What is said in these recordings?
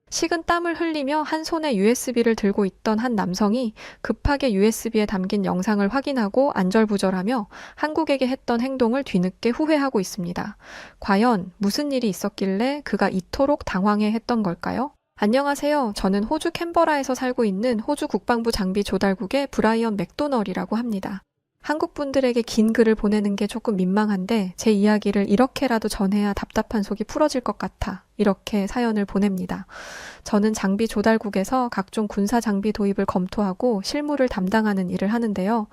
식은 땀을 흘리며 한 손에 USB를 들고 있던 한 남성이 급하게 USB에 담긴 영상을 확인하고 안절부절하며 한국에게 했던 행동을 뒤늦게 후회하고 있습니다. 과연 무슨 일이 있었길래 그가 이토록 당황해 했던 걸까요? 안녕하세요. 저는 호주 캔버라에서 살고 있는 호주 국방부 장비 조달국의 브라이언 맥도널이라고 합니다. 한국 분들에게 긴 글을 보내는 게 조금 민망한데 제 이야기를 이렇게라도 전해야 답답한 속이 풀어질 것 같아 이렇게 사연을 보냅니다. 저는 장비 조달국에서 각종 군사 장비 도입을 검토하고 실무를 담당하는 일을 하는데요.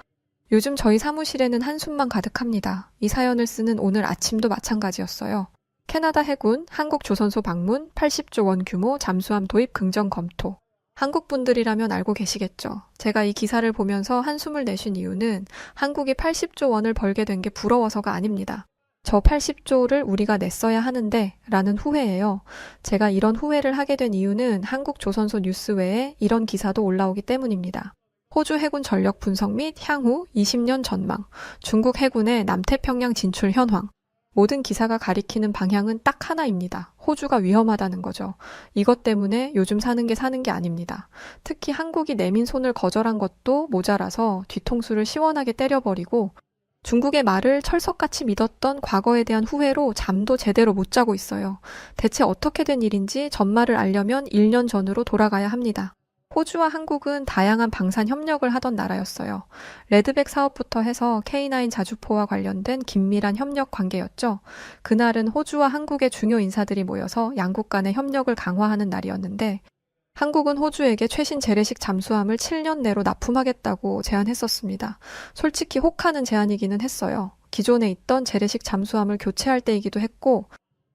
요즘 저희 사무실에는 한숨만 가득합니다. 이 사연을 쓰는 오늘 아침도 마찬가지였어요. 캐나다 해군 한국조선소 방문 80조 원 규모 잠수함 도입 긍정 검토. 한국 분들이라면 알고 계시겠죠. 제가 이 기사를 보면서 한숨을 내쉰 이유는 한국이 80조 원을 벌게 된 게 부러워서가 아닙니다. 저 80조를 우리가 냈어야 하는데 라는 후회예요. 제가 이런 후회를 하게 된 이유는 한국조선소 뉴스 외에 이런 기사도 올라오기 때문입니다. 호주 해군 전력 분석 및 향후 20년 전망, 중국 해군의 남태평양 진출 현황. 모든 기사가 가리키는 방향은 딱 하나입니다. 호주가 위험하다는 거죠. 이것 때문에 요즘 사는 게 아닙니다. 특히 한국이 내민 손을 거절한 것도 모자라서 뒤통수를 시원하게 때려버리고 중국의 말을 철석같이 믿었던 과거에 대한 후회로 잠도 제대로 못 자고 있어요. 대체 어떻게 된 일인지 전말을 알려면 1년 전으로 돌아가야 합니다. 호주와 한국은 다양한 방산 협력을 하던 나라였어요. 레드백 사업부터 해서 K9 자주포와 관련된 긴밀한 협력 관계였죠. 그날은 호주와 한국의 중요 인사들이 모여서 양국 간의 협력을 강화하는 날이었는데 한국은 호주에게 최신 재래식 잠수함을 7년 내로 납품하겠다고 제안했었습니다. 솔직히 혹하는 제안이기는 했어요. 기존에 있던 재래식 잠수함을 교체할 때이기도 했고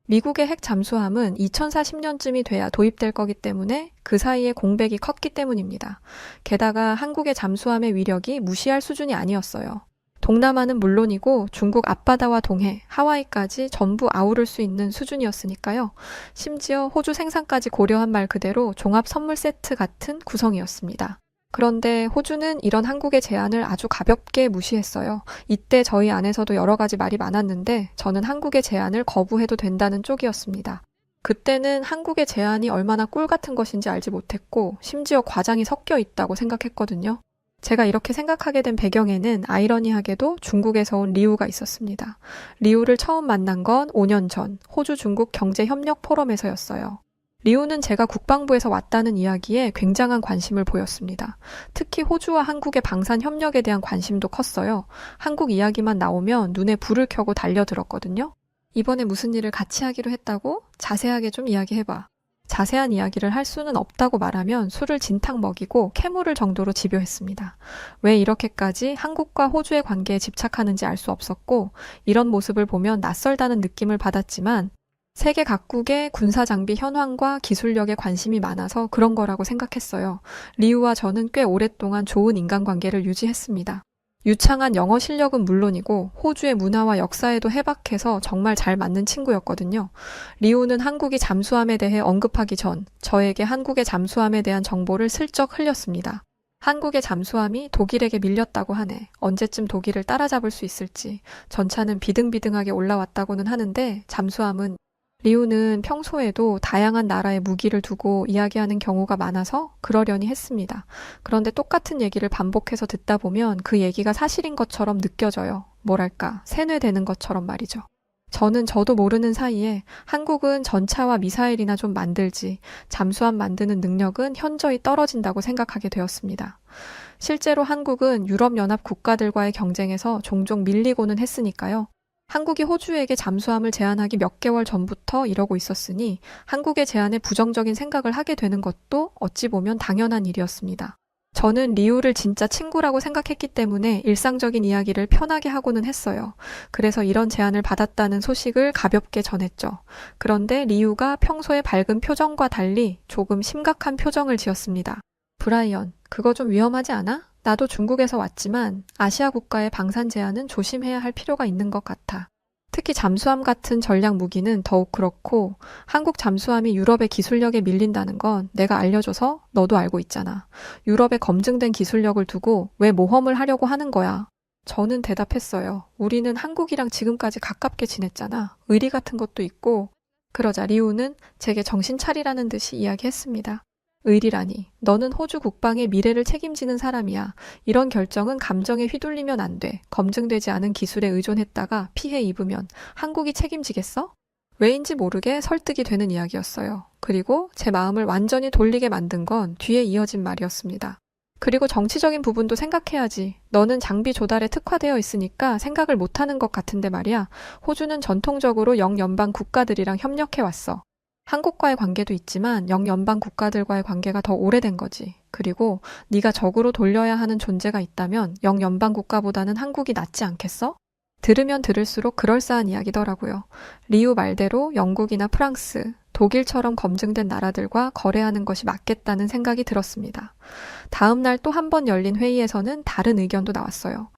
미국의 핵 잠수함은 2040년쯤이 돼야 도입될 거기 때문에 그 사이에 공백이 컸기 때문입니다. 게다가 한국의 잠수함의 위력이 무시할 수준이 아니었어요. 동남아는 물론이고 중국 앞바다와 동해, 하와이까지 전부 아우를 수 있는 수준이었으니까요. 심지어 호주 생산까지 고려한 말 그대로 종합 선물 세트 같은 구성이었습니다. 그런데 호주는 이런 한국의 제안을 아주 가볍게 무시했어요. 이때 저희 안에서도 여러 가지 말이 많았는데 저는 한국의 제안을 거부해도 된다는 쪽이었습니다. 그때는 한국의 제안이 얼마나 꿀 같은 것인지 알지 못했고 심지어 과장이 섞여 있다고 생각했거든요. 제가 이렇게 생각하게 된 배경에는 아이러니하게도 중국에서 온 리우가 있었습니다. 리우를 처음 만난 건 5년 전 호주 중국 경제협력 포럼에서였어요. 리우는 제가 국방부에서 왔다는 이야기에 굉장한 관심을 보였습니다. 특히 호주와 한국의 방산 협력에 대한 관심도 컸어요. 한국 이야기만 나오면 눈에 불을 켜고 달려들었거든요. 이번에 무슨 일을 같이 하기로 했다고? 자세하게 좀 이야기해봐. 자세한 이야기를 할 수는 없다고 말하면 술을 진탕 먹이고 캐물을 정도로 집요했습니다. 왜 이렇게까지 한국과 호주의 관계에 집착하는지 알 수 없었고 이런 모습을 보면 낯설다는 느낌을 받았지만 세계 각국의 군사 장비 현황과 기술력에 관심이 많아서 그런 거라고 생각했어요. 리우와 저는 꽤 오랫동안 좋은 인간관계를 유지했습니다. 유창한 영어 실력은 물론이고 호주의 문화와 역사에도 해박해서 정말 잘 맞는 친구였거든요. 리우는 한국이 잠수함에 대해 언급하기 전 저에게 한국의 잠수함에 대한 정보를 슬쩍 흘렸습니다. 한국의 잠수함이 독일에게 밀렸다고 하네. 언제쯤 독일을 따라잡을 수 있을지. 전차는 비등비등하게 올라왔다고는 하는데 잠수함은 리우는 평소에도 다양한 나라의 무기를 두고 이야기하는 경우가 많아서 그러려니 했습니다. 그런데 똑같은 얘기를 반복해서 듣다 보면 그 얘기가 사실인 것처럼 느껴져요. 뭐랄까, 세뇌되는 것처럼 말이죠. 저는 저도 모르는 사이에 한국은 전차와 미사일이나 좀 만들지 잠수함 만드는 능력은 현저히 떨어진다고 생각하게 되었습니다. 실제로 한국은 유럽연합 국가들과의 경쟁에서 종종 밀리고는 했으니까요. 한국이 호주에게 잠수함을 제안하기 몇 개월 전부터 이러고 있었으니 한국의 제안에 부정적인 생각을 하게 되는 것도 어찌 보면 당연한 일이었습니다. 저는 리우를 진짜 친구라고 생각했기 때문에 일상적인 이야기를 편하게 하고는 했어요. 그래서 이런 제안을 받았다는 소식을 가볍게 전했죠. 그런데 리우가 평소의 밝은 표정과 달리 조금 심각한 표정을 지었습니다. 브라이언, 그거 좀 위험하지 않아? 나도 중국에서 왔지만 아시아 국가의 방산 제한은 조심해야 할 필요가 있는 것 같아. 특히 잠수함 같은 전략 무기는 더욱 그렇고 한국 잠수함이 유럽의 기술력에 밀린다는 건 내가 알려줘서 너도 알고 있잖아. 유럽의 검증된 기술력을 두고 왜 모험을 하려고 하는 거야? 저는 대답했어요. 우리는 한국이랑 지금까지 가깝게 지냈잖아. 의리 같은 것도 있고 그러자 리우는 제게 정신 차리라는 듯이 이야기했습니다. 의리라니, 너는 호주 국방의 미래를 책임지는 사람이야. 이런 결정은 감정에 휘둘리면 안 돼. 검증되지 않은 기술에 의존했다가 피해 입으면 한국이 책임지겠어? 왜인지 모르게 설득이 되는 이야기였어요. 그리고 제 마음을 완전히 돌리게 만든 건 뒤에 이어진 말이었습니다. 그리고 정치적인 부분도 생각해야지. 너는 장비 조달에 특화되어 있으니까 생각을 못하는 것 같은데 말이야. 호주는 전통적으로 영연방 국가들이랑 협력해왔어. 한국과의 관계도 있지만 영연방 국가들과의 관계가 더 오래된 거지. 그리고 네가 적으로 돌려야 하는 존재가 있다면 영연방 국가보다는 한국이 낫지 않겠어? 들으면 들을수록 그럴싸한 이야기더라고요. 리우 말대로 영국이나 프랑스, 독일처럼 검증된 나라들과 거래하는 것이 맞겠다는 생각이 들었습니다. 다음 날 또 한 번 열린 회의에서는 다른 의견도 나왔어요.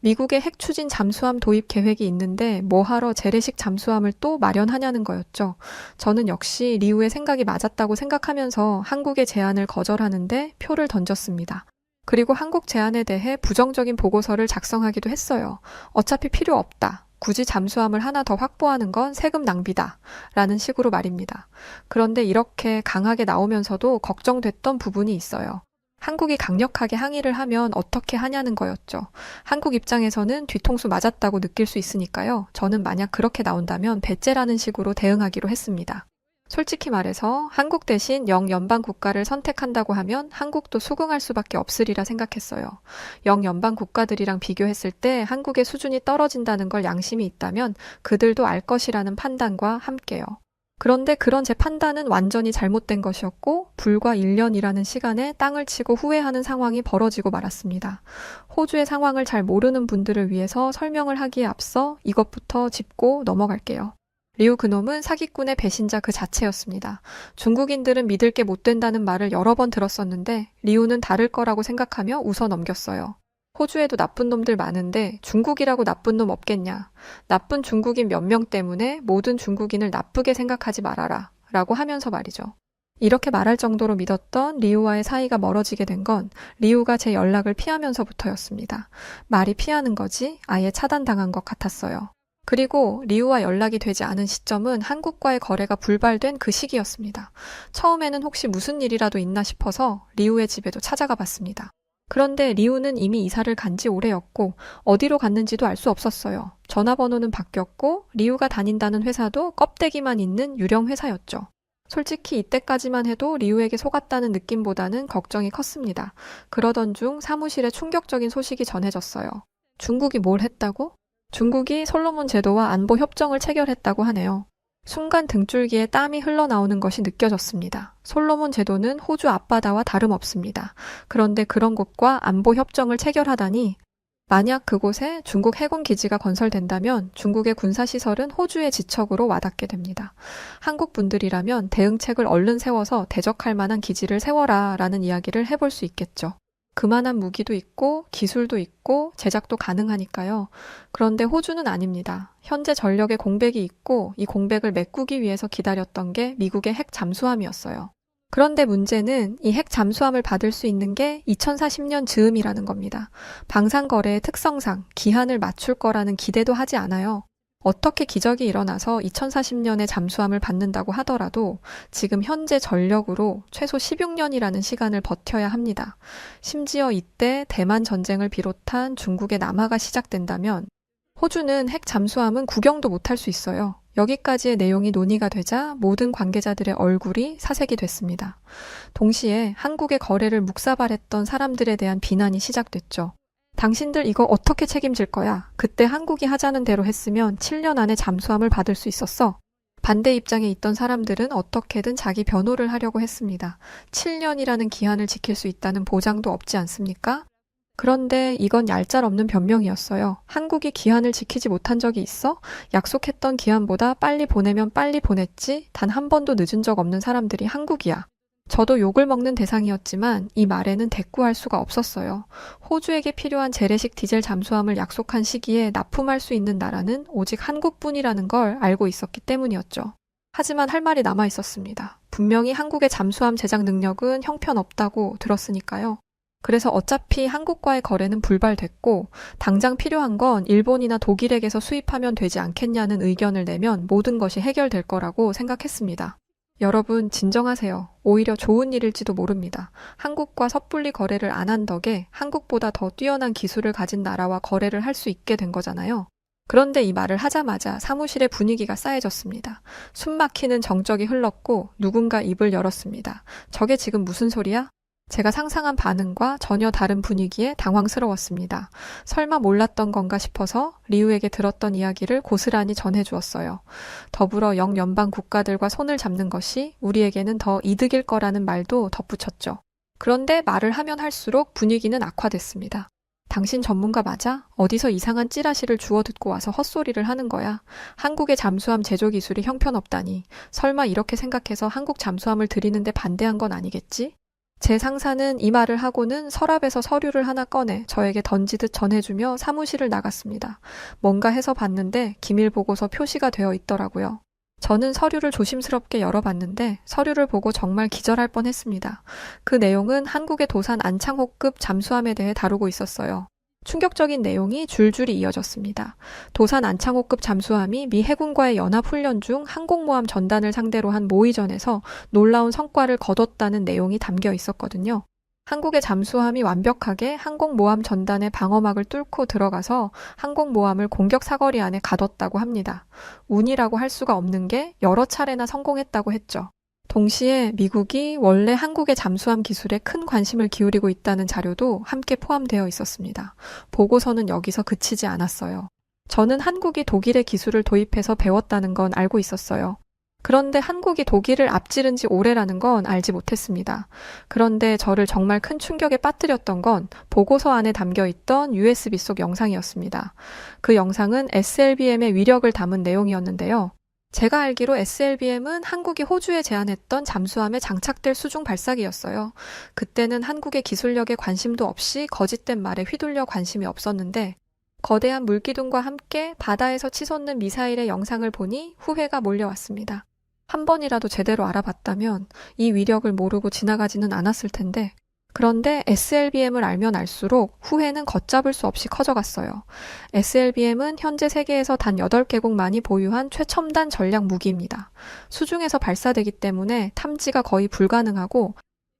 미국의 핵 추진 잠수함 도입 계획이 있는데 뭐하러 재래식 잠수함을 또 마련하냐는 거였죠. 저는 역시 리우의 생각이 맞았다고 생각하면서 한국의 제안을 거절하는데 표를 던졌습니다. 그리고 한국 제안에 대해 부정적인 보고서를 작성하기도 했어요. 어차피 필요 없다. 굳이 잠수함을 하나 더 확보하는 건 세금 낭비다. 라는 식으로 말입니다. 그런데 이렇게 강하게 나오면서도 걱정됐던 부분이 있어요. 한국이 강력하게 항의를 하면 어떻게 하냐는 거였죠. 한국 입장에서는 뒤통수 맞았다고 느낄 수 있으니까요. 저는 만약 그렇게 나온다면 배째라는 식으로 대응하기로 했습니다. 솔직히 말해서 한국 대신 영연방 국가를 선택한다고 하면 한국도 수긍할 수밖에 없으리라 생각했어요. 영연방 국가들이랑 비교했을 때 한국의 수준이 떨어진다는 걸 양심이 있다면 그들도 알 것이라는 판단과 함께요. 그런데 그런 제 판단은 완전히 잘못된 것이었고 불과 1년이라는 시간에 땅을 치고 후회하는 상황이 벌어지고 말았습니다. 호주의 상황을 잘 모르는 분들을 위해서 설명을 하기에 앞서 이것부터 짚고 넘어갈게요. 리우 그놈은 사기꾼의 배신자 그 자체였습니다. 중국인들은 믿을 게 못 된다는 말을 여러 번 들었었는데 리우는 다를 거라고 생각하며 웃어 넘겼어요. 호주에도 나쁜 놈들 많은데 중국이라고 나쁜 놈 없겠냐. 나쁜 중국인 몇 명 때문에 모든 중국인을 나쁘게 생각하지 말아라. 라고 하면서 말이죠. 이렇게 말할 정도로 믿었던 리우와의 사이가 멀어지게 된 건 리우가 제 연락을 피하면서부터였습니다. 말이 피하는 거지 아예 차단당한 것 같았어요. 그리고 리우와 연락이 되지 않은 시점은 한국과의 거래가 불발된 그 시기였습니다. 처음에는 혹시 무슨 일이라도 있나 싶어서 리우의 집에도 찾아가 봤습니다. 그런데 리우는 이미 이사를 간 지 오래였고 어디로 갔는지도 알 수 없었어요. 전화번호는 바뀌었고 리우가 다닌다는 회사도 껍데기만 있는 유령 회사였죠. 솔직히 이때까지만 해도 리우에게 속았다는 느낌보다는 걱정이 컸습니다. 그러던 중 사무실에 충격적인 소식이 전해졌어요. 중국이 뭘 했다고? 중국이 솔로몬 제도와 안보 협정을 체결했다고 하네요. 순간 등줄기에 땀이 흘러나오는 것이 느껴졌습니다. 솔로몬 제도는 호주 앞바다와 다름없습니다. 그런데 그런 곳과 안보 협정을 체결하다니 만약 그곳에 중국 해군 기지가 건설된다면 중국의 군사시설은 호주의 지척으로 와닿게 됩니다. 한국 분들이라면 대응책을 얼른 세워서 대적할 만한 기지를 세워라 라는 이야기를 해볼 수 있겠죠. 그만한 무기도 있고 기술도 있고 제작도 가능하니까요. 그런데 호주는 아닙니다. 현재 전력에 공백이 있고 이 공백을 메꾸기 위해서 기다렸던 게 미국의 핵 잠수함이었어요. 그런데 문제는 이 핵 잠수함을 받을 수 있는 게 2040년 즈음이라는 겁니다. 방산거래의 특성상 기한을 맞출 거라는 기대도 하지 않아요. 어떻게 기적이 일어나서 2040년에 잠수함을 받는다고 하더라도 지금 현재 전력으로 최소 16년이라는 시간을 버텨야 합니다. 심지어 이때 대만 전쟁을 비롯한 중국의 남하가 시작된다면 호주는 핵 잠수함은 구경도 못할 수 있어요. 여기까지의 내용이 논의가 되자 모든 관계자들의 얼굴이 사색이 됐습니다. 동시에 한국의 거래를 묵사발했던 사람들에 대한 비난이 시작됐죠. 당신들 이거 어떻게 책임질 거야? 그때 한국이 하자는 대로 했으면 7년 안에 잠수함을 받을 수 있었어. 반대 입장에 있던 사람들은 어떻게든 자기 변호를 하려고 했습니다. 7년이라는 기한을 지킬 수 있다는 보장도 없지 않습니까? 그런데 이건 얄짤없는 변명이었어요. 한국이 기한을 지키지 못한 적이 있어? 약속했던 기한보다 빨리 보내면 빨리 보냈지 단 한 번도 늦은 적 없는 사람들이 한국이야. 저도 욕을 먹는 대상이었지만 이 말에는 대꾸할 수가 없었어요. 호주에게 필요한 재래식 디젤 잠수함을 약속한 시기에 납품할 수 있는 나라는 오직 한국뿐이라는 걸 알고 있었기 때문이었죠. 하지만 할 말이 남아 있었습니다. 분명히 한국의 잠수함 제작 능력은 형편없다고 들었으니까요. 그래서 어차피 한국과의 거래는 불발됐고 당장 필요한 건 일본이나 독일에게서 수입하면 되지 않겠냐는 의견을 내면 모든 것이 해결될 거라고 생각했습니다. 여러분 진정하세요. 오히려 좋은 일일지도 모릅니다. 한국과 섣불리 거래를 안 한 덕에 한국보다 더 뛰어난 기술을 가진 나라와 거래를 할 수 있게 된 거잖아요. 그런데 이 말을 하자마자 사무실의 분위기가 싸해졌습니다. 숨 막히는 정적이 흘렀고 누군가 입을 열었습니다. 저게 지금 무슨 소리야? 제가 상상한 반응과 전혀 다른 분위기에 당황스러웠습니다. 설마 몰랐던 건가 싶어서 리우에게 들었던 이야기를 고스란히 전해주었어요. 더불어 영연방 국가들과 손을 잡는 것이 우리에게는 더 이득일 거라는 말도 덧붙였죠. 그런데 말을 하면 할수록 분위기는 악화됐습니다. 당신 전문가 맞아? 어디서 이상한 찌라시를 주워 듣고 와서 헛소리를 하는 거야? 한국의 잠수함 제조 기술이 형편없다니. 설마 이렇게 생각해서 한국 잠수함을 들이는데 반대한 건 아니겠지? 제 상사는 이 말을 하고는 서랍에서 서류를 하나 꺼내 저에게 던지듯 전해주며 사무실을 나갔습니다. 뭔가 해서 봤는데 기밀 보고서 표시가 되어 있더라고요. 저는 서류를 조심스럽게 열어봤는데 서류를 보고 정말 기절할 뻔했습니다. 그 내용은 한국의 도산 안창호급 잠수함에 대해 다루고 있었어요. 충격적인 내용이 줄줄이 이어졌습니다. 도산 안창호급 잠수함이 미 해군과의 연합훈련 중 항공모함 전단을 상대로 한 모의전에서 놀라운 성과를 거뒀다는 내용이 담겨 있었거든요. 한국의 잠수함이 완벽하게 항공모함 전단의 방어막을 뚫고 들어가서 항공모함을 공격 사거리 안에 가뒀다고 합니다. 운이라고 할 수가 없는 게 여러 차례나 성공했다고 했죠. 동시에 미국이 원래 한국의 잠수함 기술에 큰 관심을 기울이고 있다는 자료도 함께 포함되어 있었습니다. 보고서는 여기서 그치지 않았어요. 저는 한국이 독일의 기술을 도입해서 배웠다는 건 알고 있었어요. 그런데 한국이 독일을 앞지른 지 오래라는 건 알지 못했습니다. 그런데 저를 정말 큰 충격에 빠뜨렸던 건 보고서 안에 담겨 있던 USB 속 영상이었습니다. 그 영상은 SLBM의 위력을 담은 내용이었는데요. 제가 알기로 SLBM은 한국이 호주에 제안했던 잠수함에 장착될 수중 발사기였어요. 그때는 한국의 기술력에 관심도 없이 거짓된 말에 휘둘려 관심이 없었는데 거대한 물기둥과 함께 바다에서 치솟는 미사일의 영상을 보니 후회가 몰려왔습니다. 한 번이라도 제대로 알아봤다면 이 위력을 모르고 지나가지는 않았을 텐데 그런데 SLBM을 알면 알수록 후회는 걷잡을 수 없이 커져갔어요. SLBM은 현재 세계에서 단 8개국만이 보유한 최첨단 전략 무기입니다. 수중에서 발사되기 때문에 탐지가 거의 불가능하고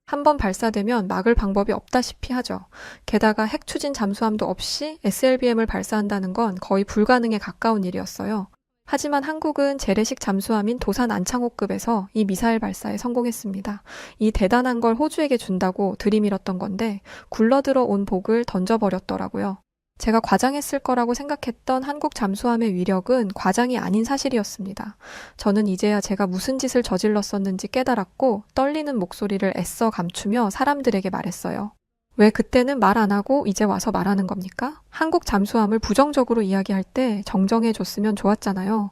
한번 발사되면 막을 방법이 없다시피 하죠. 게다가 핵 추진 잠수함도 없이 SLBM을 발사한다는 건 거의 불가능에 가까운 일이었어요. 하지만 한국은 재래식 잠수함인 도산 안창호급에서 이 미사일 발사에 성공했습니다. 이 대단한 걸 호주에게 준다고 들이밀었던 건데 굴러들어 온 복을 던져버렸더라고요. 제가 과장했을 거라고 생각했던 한국 잠수함의 위력은 과장이 아닌 사실이었습니다. 저는 이제야 제가 무슨 짓을 저질렀었는지 깨달았고 떨리는 목소리를 애써 감추며 사람들에게 말했어요. 왜 그때는 말 안 하고 이제 와서 말하는 겁니까? 한국 잠수함을 부정적으로 이야기할 때 정정해 줬으면 좋았잖아요.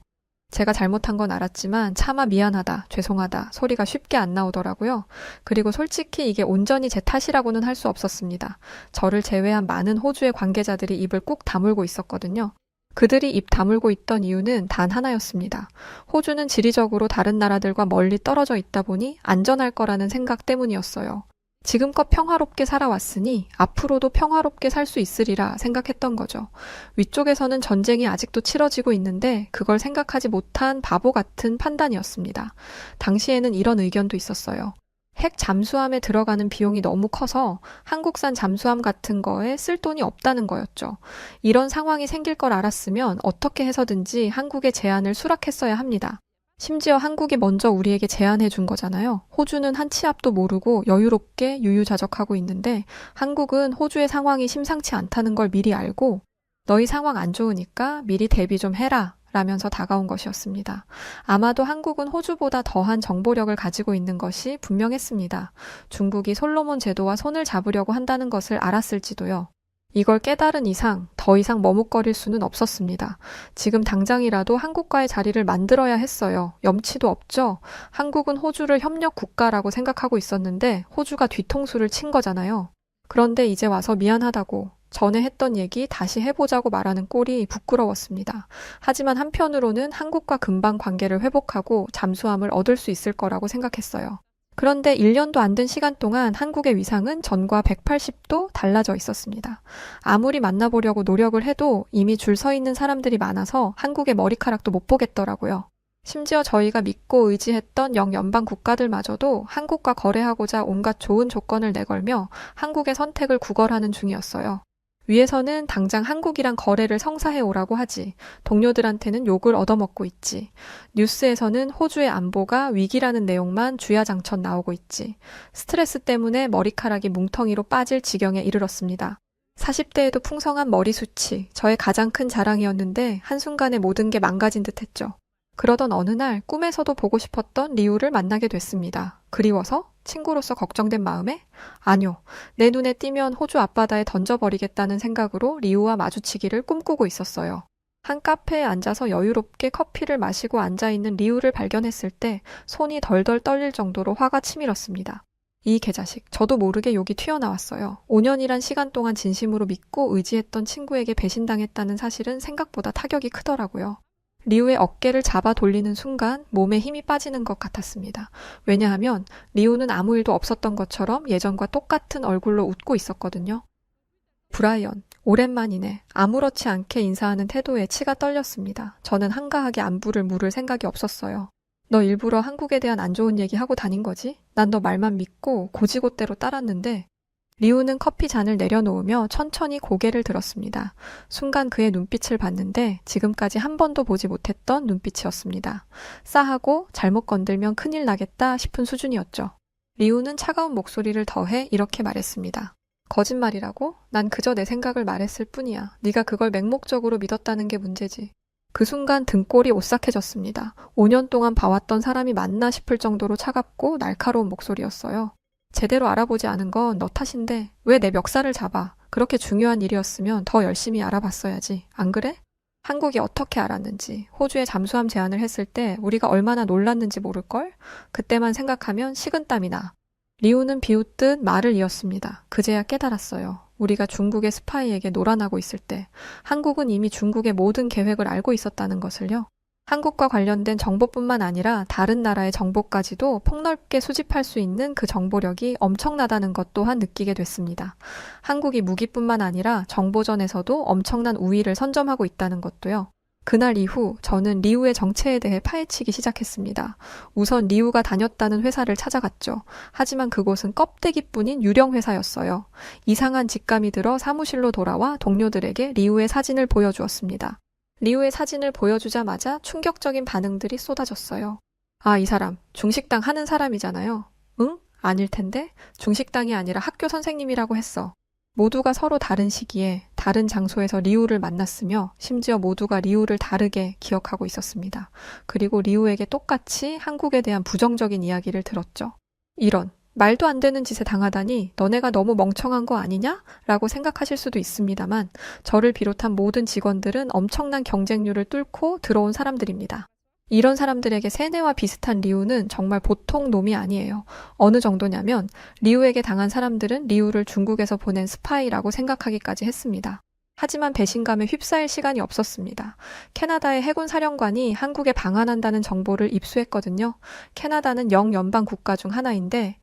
제가 잘못한 건 알았지만 차마 미안하다, 죄송하다 소리가 쉽게 안 나오더라고요. 그리고 솔직히 이게 온전히 제 탓이라고는 할 수 없었습니다. 저를 제외한 많은 호주의 관계자들이 입을 꾹 다물고 있었거든요. 그들이 입 다물고 있던 이유는 단 하나였습니다. 호주는 지리적으로 다른 나라들과 멀리 떨어져 있다 보니 안전할 거라는 생각 때문이었어요. 지금껏 평화롭게 살아왔으니 앞으로도 평화롭게 살 수 있으리라 생각했던 거죠. 위쪽에서는 전쟁이 아직도 치러지고 있는데 그걸 생각하지 못한 바보 같은 판단이었습니다. 당시에는 이런 의견도 있었어요. 핵 잠수함에 들어가는 비용이 너무 커서 한국산 잠수함 같은 거에 쓸 돈이 없다는 거였죠. 이런 상황이 생길 걸 알았으면 어떻게 해서든지 한국의 제안을 수락했어야 합니다. 심지어 한국이 먼저 우리에게 제안해 준 거잖아요. 호주는 한 치 앞도 모르고 여유롭게 유유자적하고 있는데 한국은 호주의 상황이 심상치 않다는 걸 미리 알고 너희 상황 안 좋으니까 미리 대비 좀 해라 라면서 다가온 것이었습니다. 아마도 한국은 호주보다 더한 정보력을 가지고 있는 것이 분명했습니다. 중국이 솔로몬 제도와 손을 잡으려고 한다는 것을 알았을지도요. 이걸 깨달은 이상 더 이상 머뭇거릴 수는 없었습니다. 지금 당장이라도 한국과의 자리를 만들어야 했어요. 염치도 없죠? 한국은 호주를 협력 국가라고 생각하고 있었는데 호주가 뒤통수를 친 거잖아요. 그런데 이제 와서 미안하다고 전에 했던 얘기 다시 해보자고 말하는 꼴이 부끄러웠습니다. 하지만 한편으로는 한국과 금방 관계를 회복하고 잠수함을 얻을 수 있을 거라고 생각했어요. 그런데 1년도 안 된 시간 동안 한국의 위상은 전과 180도 달라져 있었습니다. 아무리 만나보려고 노력을 해도 이미 줄 서 있는 사람들이 많아서 한국의 머리카락도 못 보겠더라고요. 심지어 저희가 믿고 의지했던 영연방 국가들마저도 한국과 거래하고자 온갖 좋은 조건을 내걸며 한국의 선택을 구걸하는 중이었어요. 위에서는 당장 한국이랑 거래를 성사해 오라고 하지, 동료들한테는 욕을 얻어먹고 있지, 뉴스에서는 호주의 안보가 위기라는 내용만 주야장천 나오고 있지, 스트레스 때문에 머리카락이 뭉텅이로 빠질 지경에 이르렀습니다. 40대에도 풍성한 머리숱이 저의 가장 큰 자랑이었는데 한순간에 모든 게 망가진 듯 했죠. 그러던 어느 날 꿈에서도 보고 싶었던 리우를 만나게 됐습니다. 그리워서? 친구로서 걱정된 마음에? 아니요. 내 눈에 띄면 호주 앞바다에 던져버리겠다는 생각으로 리우와 마주치기를 꿈꾸고 있었어요. 한 카페에 앉아서 여유롭게 커피를 마시고 앉아있는 리우를 발견했을 때 손이 덜덜 떨릴 정도로 화가 치밀었습니다. 이 개자식, 저도 모르게 욕이 튀어나왔어요. 5년이란 시간 동안 진심으로 믿고 의지했던 친구에게 배신당했다는 사실은 생각보다 타격이 크더라고요. 리우의 어깨를 잡아 돌리는 순간 몸에 힘이 빠지는 것 같았습니다. 왜냐하면 리우는 아무 일도 없었던 것처럼 예전과 똑같은 얼굴로 웃고 있었거든요. 브라이언, 오랜만이네. 아무렇지 않게 인사하는 태도에 치가 떨렸습니다. 저는 한가하게 안부를 물을 생각이 없었어요. 너 일부러 한국에 대한 안 좋은 얘기 하고 다닌 거지? 난 너 말만 믿고 고지고대로 따랐는데. 리우는 커피 잔을 내려놓으며 천천히 고개를 들었습니다. 순간 그의 눈빛을 봤는데 지금까지 한 번도 보지 못했던 눈빛이었습니다. 싸하고 잘못 건들면 큰일 나겠다 싶은 수준이었죠. 리우는 차가운 목소리를 더해 이렇게 말했습니다. 거짓말이라고? 난 그저 내 생각을 말했을 뿐이야. 네가 그걸 맹목적으로 믿었다는 게 문제지. 그 순간 등골이 오싹해졌습니다. 5년 동안 봐왔던 사람이 맞나 싶을 정도로 차갑고 날카로운 목소리였어요. 제대로 알아보지 않은 건 너 탓인데 왜 내 멱살을 잡아? 그렇게 중요한 일이었으면 더 열심히 알아봤어야지. 안 그래? 한국이 어떻게 알았는지, 호주에 잠수함 제안을 했을 때 우리가 얼마나 놀랐는지 모를걸? 그때만 생각하면 식은땀이 나. 리우는 비웃듯 말을 이었습니다. 그제야 깨달았어요. 우리가 중국의 스파이에게 놀아나고 있을 때 한국은 이미 중국의 모든 계획을 알고 있었다는 것을요. 한국과 관련된 정보뿐만 아니라 다른 나라의 정보까지도 폭넓게 수집할 수 있는 그 정보력이 엄청나다는 것 또한 느끼게 됐습니다. 한국이 무기뿐만 아니라 정보전에서도 엄청난 우위를 선점하고 있다는 것도요. 그날 이후 저는 리우의 정체에 대해 파헤치기 시작했습니다. 우선 리우가 다녔다는 회사를 찾아갔죠. 하지만 그곳은 껍데기뿐인 유령 회사였어요. 이상한 직감이 들어 사무실로 돌아와 동료들에게 리우의 사진을 보여주었습니다. 리우의 사진을 보여주자마자 충격적인 반응들이 쏟아졌어요. 아, 이 사람 중식당 하는 사람이잖아요. 응? 아닐 텐데? 중식당이 아니라 학교 선생님이라고 했어. 모두가 서로 다른 시기에 다른 장소에서 리우를 만났으며 심지어 모두가 리우를 다르게 기억하고 있었습니다. 그리고 리우에게 똑같이 한국에 대한 부정적인 이야기를 들었죠. 이런, 말도 안 되는 짓에 당하다니 너네가 너무 멍청한 거 아니냐? 라고 생각하실 수도 있습니다만 저를 비롯한 모든 직원들은 엄청난 경쟁률을 뚫고 들어온 사람들입니다. 이런 사람들에게 세뇌와 비슷한 리우는 정말 보통 놈이 아니에요. 어느 정도냐면 리우에게 당한 사람들은 리우를 중국에서 보낸 스파이라고 생각하기까지 했습니다. 하지만 배신감에 휩싸일 시간이 없었습니다. 캐나다의 해군 사령관이 한국에 방한한다는 정보를 입수했거든요. 캐나다는 영연방 국가 중 하나인데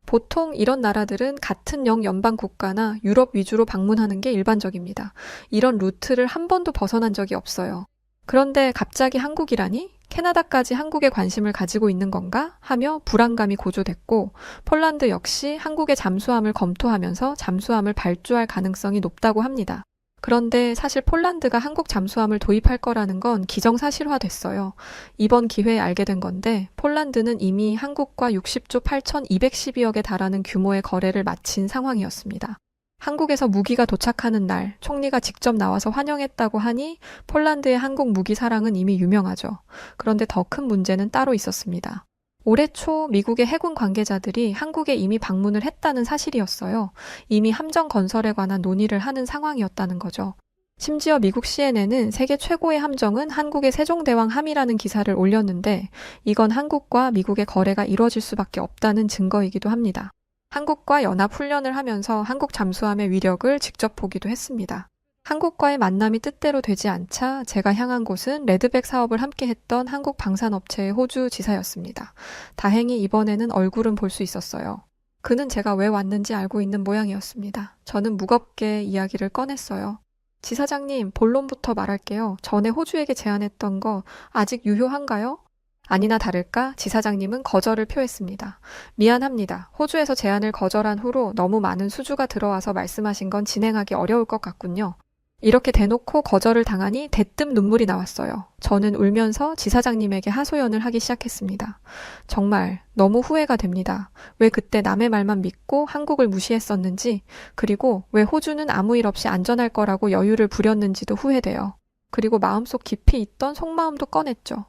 보통 이런 나라들은 같은 영연방 국가나 유럽 위주로 방문하는 게 일반적입니다. 이런 루트를 한 번도 벗어난 적이 없어요. 그런데 갑자기 한국이라니? 캐나다까지 한국에 관심을 가지고 있는 건가? 하며 불안감이 고조됐고 폴란드 역시 한국의 잠수함을 검토하면서 잠수함을 발주할 가능성이 높다고 합니다. 그런데 사실 폴란드가 한국 잠수함을 도입할 거라는 건 기정사실화됐어요. 이번 기회에 알게 된 건데 폴란드는 이미 한국과 60조 8,212억에 달하는 규모의 거래를 마친 상황이었습니다. 한국에서 무기가 도착하는 날 총리가 직접 나와서 환영했다고 하니 폴란드의 한국 무기 사랑은 이미 유명하죠. 그런데 더 큰 문제는 따로 있었습니다. 올해 초 미국의 해군 관계자들이 한국에 이미 방문을 했다는 사실이었어요. 이미 함정 건설에 관한 논의를 하는 상황이었다는 거죠. 심지어 미국 CNN은 세계 최고의 함정은 한국의 세종대왕함이라는 기사를 올렸는데 이건 한국과 미국의 거래가 이루어질 수밖에 없다는 증거이기도 합니다. 한국과 연합훈련을 하면서 한국 잠수함의 위력을 직접 보기도 했습니다. 한국과의 만남이 뜻대로 되지 않자 제가 향한 곳은 레드백 사업을 함께 했던 한국 방산업체의 호주 지사였습니다. 다행히 이번에는 얼굴은 볼 수 있었어요. 그는 제가 왜 왔는지 알고 있는 모양이었습니다. 저는 무겁게 이야기를 꺼냈어요. 지사장님, 본론부터 말할게요. 전에 호주에게 제안했던 거 아직 유효한가요? 아니나 다를까 지사장님은 거절을 표했습니다. 미안합니다. 호주에서 제안을 거절한 후로 너무 많은 수주가 들어와서 말씀하신 건 진행하기 어려울 것 같군요. 이렇게 대놓고 거절을 당하니 대뜸 눈물이 나왔어요. 저는 울면서 지사장님에게 하소연을 하기 시작했습니다. 정말 너무 후회가 됩니다. 왜 그때 남의 말만 믿고 한국을 무시했었는지, 그리고 왜 호주는 아무 일 없이 안전할 거라고 여유를 부렸는지도 후회돼요. 그리고 마음속 깊이 있던 속마음도 꺼냈죠.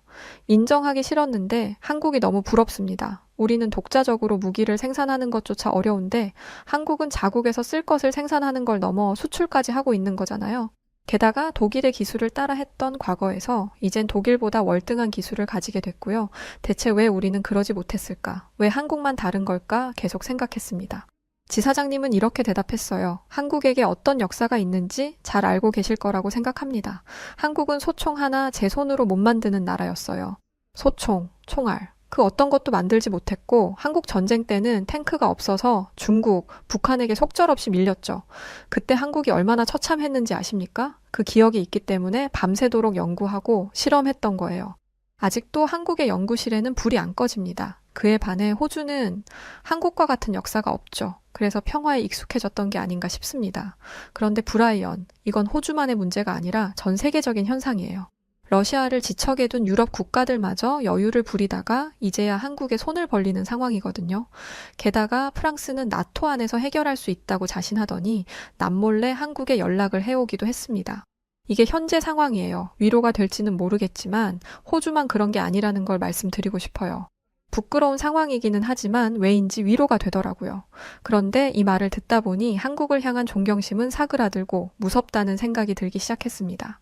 인정하기 싫었는데 한국이 너무 부럽습니다. 우리는 독자적으로 무기를 생산하는 것조차 어려운데 한국은 자국에서 쓸 것을 생산하는 걸 넘어 수출까지 하고 있는 거잖아요. 게다가 독일의 기술을 따라 했던 과거에서 이젠 독일보다 월등한 기술을 가지게 됐고요. 대체 왜 우리는 그러지 못했을까? 왜 한국만 다른 걸까? 계속 생각했습니다. 지사장님은 이렇게 대답했어요. 한국에게 어떤 역사가 있는지 잘 알고 계실 거라고 생각합니다. 한국은 소총 하나 제 손으로 못 만드는 나라였어요. 소총, 총알, 그 어떤 것도 만들지 못했고 한국 전쟁 때는 탱크가 없어서 중국, 북한에게 속절없이 밀렸죠. 그때 한국이 얼마나 처참했는지 아십니까? 그 기억이 있기 때문에 밤새도록 연구하고 실험했던 거예요. 아직도 한국의 연구실에는 불이 안 꺼집니다. 그에 반해 호주는 한국과 같은 역사가 없죠. 그래서 평화에 익숙해졌던 게 아닌가 싶습니다. 그런데 브라이언, 이건 호주만의 문제가 아니라 전 세계적인 현상이에요. 러시아를 지척에 둔 유럽 국가들마저 여유를 부리다가 이제야 한국에 손을 벌리는 상황이거든요. 게다가 프랑스는 나토 안에서 해결할 수 있다고 자신하더니 남몰래 한국에 연락을 해오기도 했습니다. 이게 현재 상황이에요. 위로가 될지는 모르겠지만 호주만 그런 게 아니라는 걸 말씀드리고 싶어요. 부끄러운 상황이기는 하지만 왜인지 위로가 되더라고요. 그런데 이 말을 듣다 보니 한국을 향한 존경심은 사그라들고 무섭다는 생각이 들기 시작했습니다.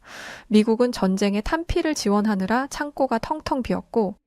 미국은 전쟁에 탄피를 지원하느라 창고가 텅텅 비었고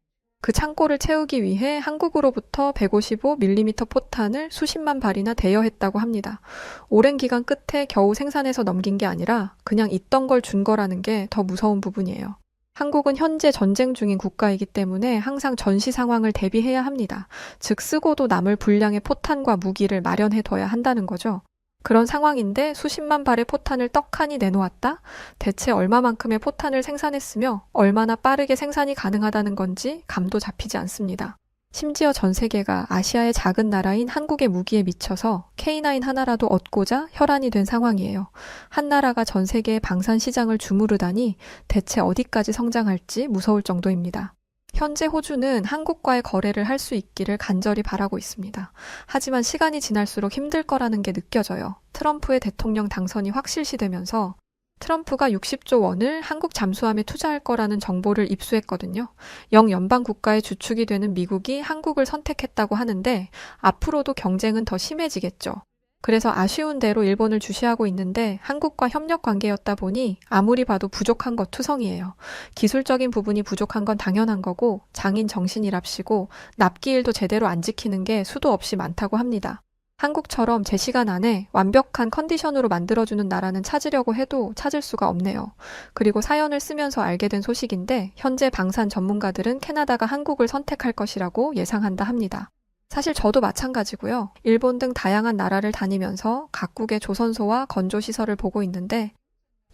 그 창고를 채우기 위해 한국으로부터 155mm 포탄을 수십만 발이나 대여했다고 합니다. 오랜 기간 끝에 겨우 생산해서 넘긴 게 아니라 그냥 있던 걸 준 거라는 게 더 무서운 부분이에요. 한국은 현재 전쟁 중인 국가이기 때문에 항상 전시 상황을 대비해야 합니다. 즉 쓰고도 남을 분량의 포탄과 무기를 마련해둬야 한다는 거죠. 그런 상황인데 수십만 발의 포탄을 떡하니 내놓았다? 대체 얼마만큼의 포탄을 생산했으며 얼마나 빠르게 생산이 가능하다는 건지 감도 잡히지 않습니다. 심지어 전 세계가 아시아의 작은 나라인 한국의 무기에 미쳐서 K9 하나라도 얻고자 혈안이 된 상황이에요. 한 나라가 전 세계의 방산 시장을 주무르다니 대체 어디까지 성장할지 무서울 정도입니다. 현재 호주는 한국과의 거래를 할 수 있기를 간절히 바라고 있습니다. 하지만 시간이 지날수록 힘들 거라는 게 느껴져요. 트럼프의 대통령 당선이 확실시되면서 트럼프가 60조 원을 한국 잠수함에 투자할 거라는 정보를 입수했거든요. 영연방 국가의 주축이 되는 미국이 한국을 선택했다고 하는데 앞으로도 경쟁은 더 심해지겠죠. 그래서 아쉬운 대로 일본을 주시하고 있는데 한국과 협력 관계였다 보니 아무리 봐도 부족한 것 투성이에요. 기술적인 부분이 부족한 건 당연한 거고 장인 정신이랍시고 납기일도 제대로 안 지키는 게 수도 없이 많다고 합니다. 한국처럼 제 시간 안에 완벽한 컨디션으로 만들어주는 나라는 찾으려고 해도 찾을 수가 없네요. 그리고 사연을 쓰면서 알게 된 소식인데 현재 방산 전문가들은 캐나다가 한국을 선택할 것이라고 예상한다 합니다. 사실 저도 마찬가지고요. 일본 등 다양한 나라를 다니면서 각국의 조선소와 건조시설을 보고 있는데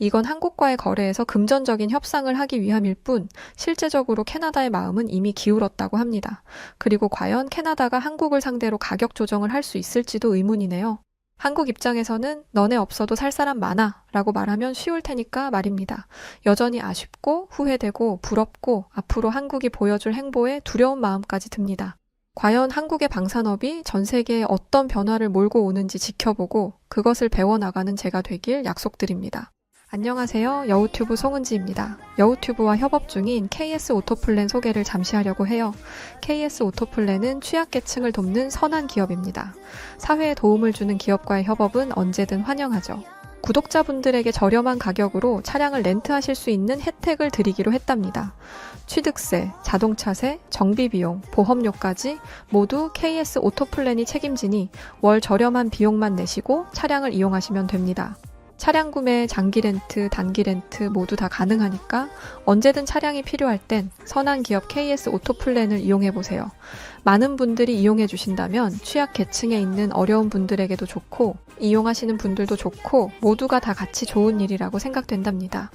이건 한국과의 거래에서 금전적인 협상을 하기 위함일 뿐 실제적으로 캐나다의 마음은 이미 기울었다고 합니다. 그리고 과연 캐나다가 한국을 상대로 가격 조정을 할 수 있을지도 의문이네요. 한국 입장에서는 너네 없어도 살 사람 많아 라고 말하면 쉬울 테니까 말입니다. 여전히 아쉽고 후회되고 부럽고 앞으로 한국이 보여줄 행보에 두려운 마음까지 듭니다. 과연 한국의 방산업이 전 세계에 어떤 변화를 몰고 오는지 지켜보고 그것을 배워나가는 제가 되길 약속드립니다. 안녕하세요. 여우튜브 송은지입니다. 여우튜브와 협업 중인 KS 오토플랜 소개를 잠시 하려고 해요. KS 오토플랜은 취약계층을 돕는 선한 기업입니다. 사회에 도움을 주는 기업과의 협업은 언제든 환영하죠. 구독자분들에게 저렴한 가격으로 차량을 렌트하실 수 있는 혜택을 드리기로 했답니다. 취득세, 자동차세, 정비비용, 보험료까지 모두 KS 오토플랜이 책임지니 월 저렴한 비용만 내시고 차량을 이용하시면 됩니다. 차량 구매, 장기 렌트, 단기 렌트 모두 다 가능하니까 언제든 차량이 필요할 땐 선한 기업 KS 오토플랜을 이용해보세요. 많은 분들이 이용해 주신다면 취약 계층에 있는 어려운 분들에게도 좋고 이용하시는 분들도 좋고 모두가 다 같이 좋은 일이라고 생각된답니다.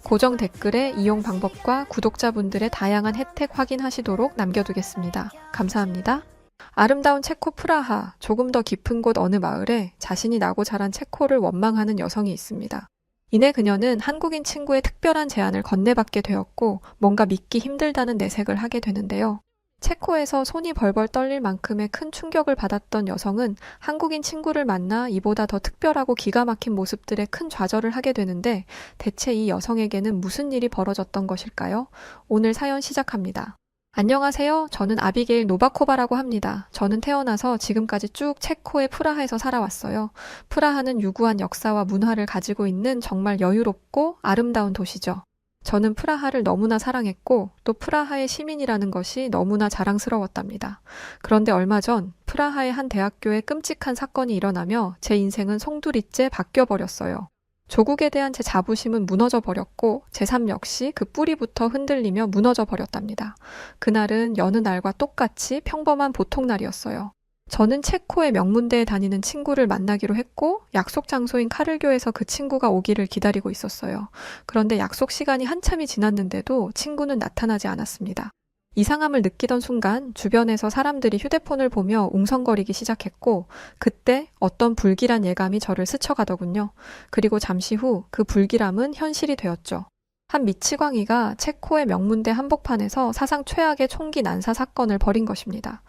고정 댓글에 이용 방법과 구독자분들의 다양한 혜택 확인하시도록 남겨두겠습니다. 감사합니다. 아름다운 체코 프라하, 조금 더 깊은 곳 어느 마을에 자신이 나고 자란 체코를 원망하는 여성이 있습니다. 이내 그녀는 한국인 친구의 특별한 제안을 건네받게 되었고 뭔가 믿기 힘들다는 내색을 하게 되는데요. 체코에서 손이 벌벌 떨릴 만큼의 큰 충격을 받았던 여성은 한국인 친구를 만나 이보다 더 특별하고 기가 막힌 모습들에 큰 좌절을 하게 되는데 대체 이 여성에게는 무슨 일이 벌어졌던 것일까요? 오늘 사연 시작합니다. 안녕하세요. 저는 아비게일 노바코바라고 합니다. 저는 태어나서 지금까지 쭉 체코의 프라하에서 살아왔어요. 프라하는 유구한 역사와 문화를 가지고 있는 정말 여유롭고 아름다운 도시죠. 저는 프라하를 너무나 사랑했고 또 프라하의 시민이라는 것이 너무나 자랑스러웠답니다. 그런데 얼마 전 프라하의 한 대학교에 끔찍한 사건이 일어나며 제 인생은 송두리째 바뀌어버렸어요. 조국에 대한 제 자부심은 무너져 버렸고 제 삶 역시 그 뿌리부터 흔들리며 무너져 버렸답니다. 그날은 여느 날과 똑같이 평범한 보통날이었어요. 저는 체코의 명문대에 다니는 친구를 만나기로 했고 약속 장소인 카를교에서 그 친구가 오기를 기다리고 있었어요. 그런데 약속 시간이 한참이 지났는데도 친구는 나타나지 않았습니다. 이상함을 느끼던 순간 주변에서 사람들이 휴대폰을 보며 웅성거리기 시작했고 그때 어떤 불길한 예감이 저를 스쳐가더군요. 그리고 잠시 후 그 불길함은 현실이 되었죠. 한 미치광이가 체코의 명문대 한복판에서 사상 최악의 총기 난사 사건을 벌인 것입니다.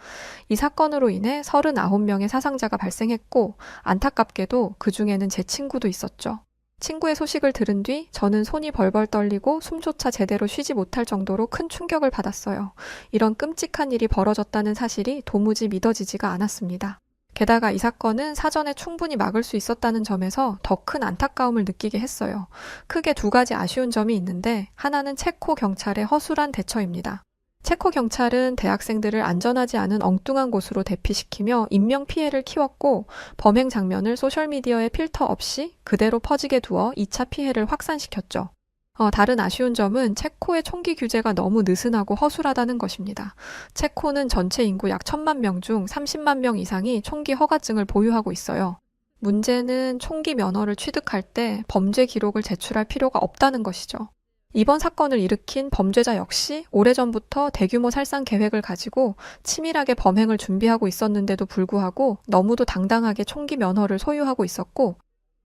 이 사건으로 인해 39명의 사상자가 발생했고 안타깝게도 그 중에는 제 친구도 있었죠. 친구의 소식을 들은 뒤 저는 손이 벌벌 떨리고 숨조차 제대로 쉬지 못할 정도로 큰 충격을 받았어요. 이런 끔찍한 일이 벌어졌다는 사실이 도무지 믿어지지가 않았습니다. 게다가 이 사건은 사전에 충분히 막을 수 있었다는 점에서 더 큰 안타까움을 느끼게 했어요. 크게 두 가지 아쉬운 점이 있는데 하나는 체코 경찰의 허술한 대처입니다. 체코 경찰은 대학생들을 안전하지 않은 엉뚱한 곳으로 대피시키며 인명피해를 키웠고 범행 장면을 소셜미디어에 필터 없이 그대로 퍼지게 두어 2차 피해를 확산시켰죠. 다른 아쉬운 점은 체코의 총기 규제가 너무 느슨하고 허술하다는 것입니다. 체코는 전체 인구 약 1000만 명 중 30만 명 이상이 총기 허가증을 보유하고 있어요. 문제는 총기 면허를 취득할 때 범죄 기록을 제출할 필요가 없다는 것이죠. 이번 사건을 일으킨 범죄자 역시 오래전부터 대규모 살상 계획을 가지고 치밀하게 범행을 준비하고 있었는데도 불구하고 너무도 당당하게 총기 면허를 소유하고 있었고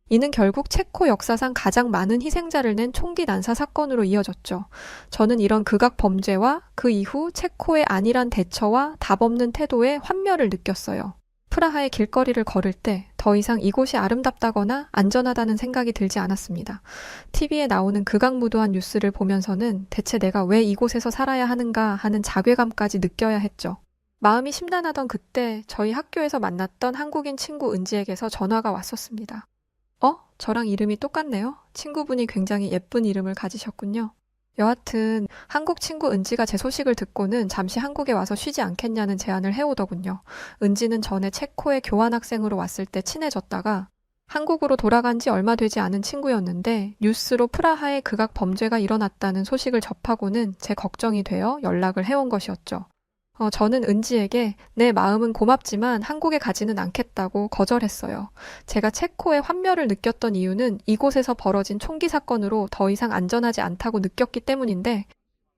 이는 결국 체코 역사상 가장 많은 희생자를 낸 총기 난사 사건으로 이어졌죠. 저는 이런 극악 범죄와 그 이후 체코의 안일한 대처와 답없는 태도에 환멸을 느꼈어요. 프라하의 길거리를 걸을 때 더 이상 이곳이 아름답다거나 안전하다는 생각이 들지 않았습니다. TV에 나오는 극악무도한 뉴스를 보면서는 대체 내가 왜 이곳에서 살아야 하는가 하는 자괴감까지 느껴야 했죠. 마음이 심란하던 그때 저희 학교에서 만났던 한국인 친구 은지에게서 전화가 왔었습니다. 저랑 이름이 똑같네요. 친구분이 굉장히 예쁜 이름을 가지셨군요. 여하튼 한국 친구 은지가 제 소식을 듣고는 잠시 한국에 와서 쉬지 않겠냐는 제안을 해오더군요. 은지는 전에 체코에 교환학생으로 왔을 때 친해졌다가 한국으로 돌아간 지 얼마 되지 않은 친구였는데 뉴스로 프라하에 극악 범죄가 일어났다는 소식을 접하고는 제 걱정이 되어 연락을 해온 것이었죠. 저는 은지에게 내 마음은 고맙지만 한국에 가지는 않겠다고 거절했어요. 제가 체코의 환멸을 느꼈던 이유는 이곳에서 벌어진 총기 사건으로 더 이상 안전하지 않다고 느꼈기 때문인데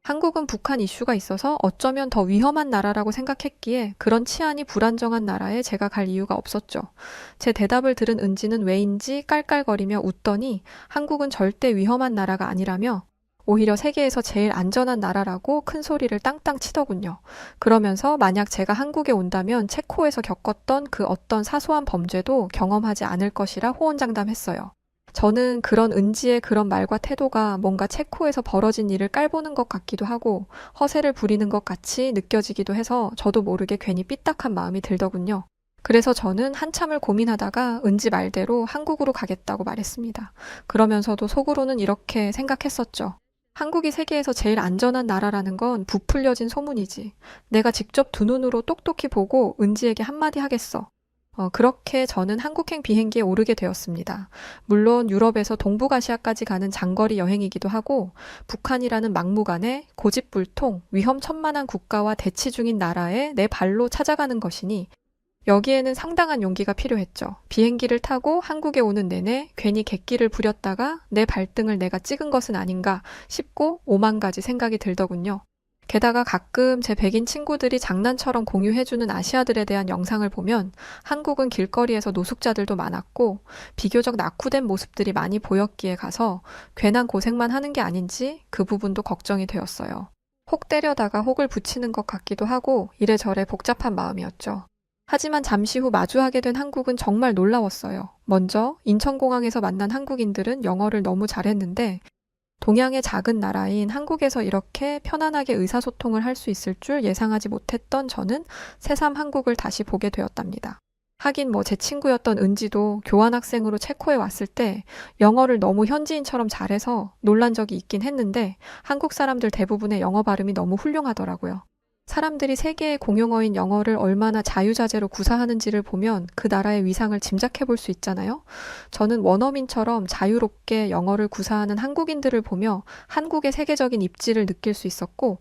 한국은 북한 이슈가 있어서 어쩌면 더 위험한 나라라고 생각했기에 그런 치안이 불안정한 나라에 제가 갈 이유가 없었죠. 제 대답을 들은 은지는 왜인지 깔깔거리며 웃더니 한국은 절대 위험한 나라가 아니라며 오히려 세계에서 제일 안전한 나라라고 큰 소리를 땅땅 치더군요. 그러면서 만약 제가 한국에 온다면 체코에서 겪었던 그 어떤 사소한 범죄도 경험하지 않을 것이라 호언장담했어요. 저는 그런 은지의 그런 말과 태도가 뭔가 체코에서 벌어진 일을 깔보는 것 같기도 하고 허세를 부리는 것 같이 느껴지기도 해서 저도 모르게 괜히 삐딱한 마음이 들더군요. 그래서 저는 한참을 고민하다가 은지 말대로 한국으로 가겠다고 말했습니다. 그러면서도 속으로는 이렇게 생각했었죠. 한국이 세계에서 제일 안전한 나라라는 건 부풀려진 소문이지. 내가 직접 두 눈으로 똑똑히 보고 은지에게 한마디 하겠어. 그렇게 저는 한국행 비행기에 오르게 되었습니다. 물론 유럽에서 동북아시아까지 가는 장거리 여행이기도 하고 북한이라는 막무가내 고집불통 위험천만한 국가와 대치 중인 나라에 내 발로 찾아가는 것이니 여기에는 상당한 용기가 필요했죠. 비행기를 타고 한국에 오는 내내 괜히 객기를 부렸다가 내 발등을 내가 찍은 것은 아닌가 싶고 오만 가지 생각이 들더군요. 게다가 가끔 제 백인 친구들이 장난처럼 공유해주는 아시아들에 대한 영상을 보면 한국은 길거리에서 노숙자들도 많았고 비교적 낙후된 모습들이 많이 보였기에 가서 괜한 고생만 하는 게 아닌지 그 부분도 걱정이 되었어요. 혹 때려다가 혹을 붙이는 것 같기도 하고 이래저래 복잡한 마음이었죠. 하지만 잠시 후 마주하게 된 한국은 정말 놀라웠어요. 먼저 인천공항에서 만난 한국인들은 영어를 너무 잘했는데 동양의 작은 나라인 한국에서 이렇게 편안하게 의사소통을 할 수 있을 줄 예상하지 못했던 저는 새삼 한국을 다시 보게 되었답니다. 하긴 제 친구였던 은지도 교환학생으로 체코에 왔을 때 영어를 너무 현지인처럼 잘해서 놀란 적이 있긴 했는데 한국 사람들 대부분의 영어 발음이 너무 훌륭하더라고요. 사람들이 세계의 공용어인 영어를 얼마나 자유자재로 구사하는지를 보면 그 나라의 위상을 짐작해 볼 수 있잖아요. 저는 원어민처럼 자유롭게 영어를 구사하는 한국인들을 보며 한국의 세계적인 입지를 느낄 수 있었고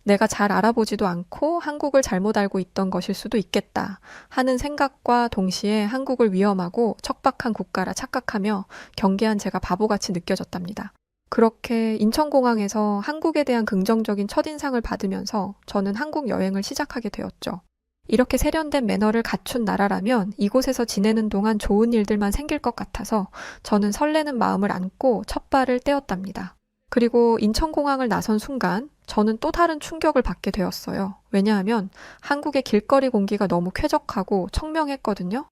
내가 잘 알아보지도 않고 한국을 잘못 알고 있던 것일 수도 있겠다 하는 생각과 동시에 한국을 위험하고 척박한 국가라 착각하며 경계한 제가 바보같이 느껴졌답니다. 그렇게 인천공항에서 한국에 대한 긍정적인 첫인상을 받으면서 저는 한국 여행을 시작하게 되었죠. 이렇게 세련된 매너를 갖춘 나라라면 이곳에서 지내는 동안 좋은 일들만 생길 것 같아서 저는 설레는 마음을 안고 첫 발을 떼었답니다. 그리고 인천공항을 나선 순간 저는 또 다른 충격을 받게 되었어요. 왜냐하면 한국의 길거리 공기가 너무 쾌적하고 청명했거든요.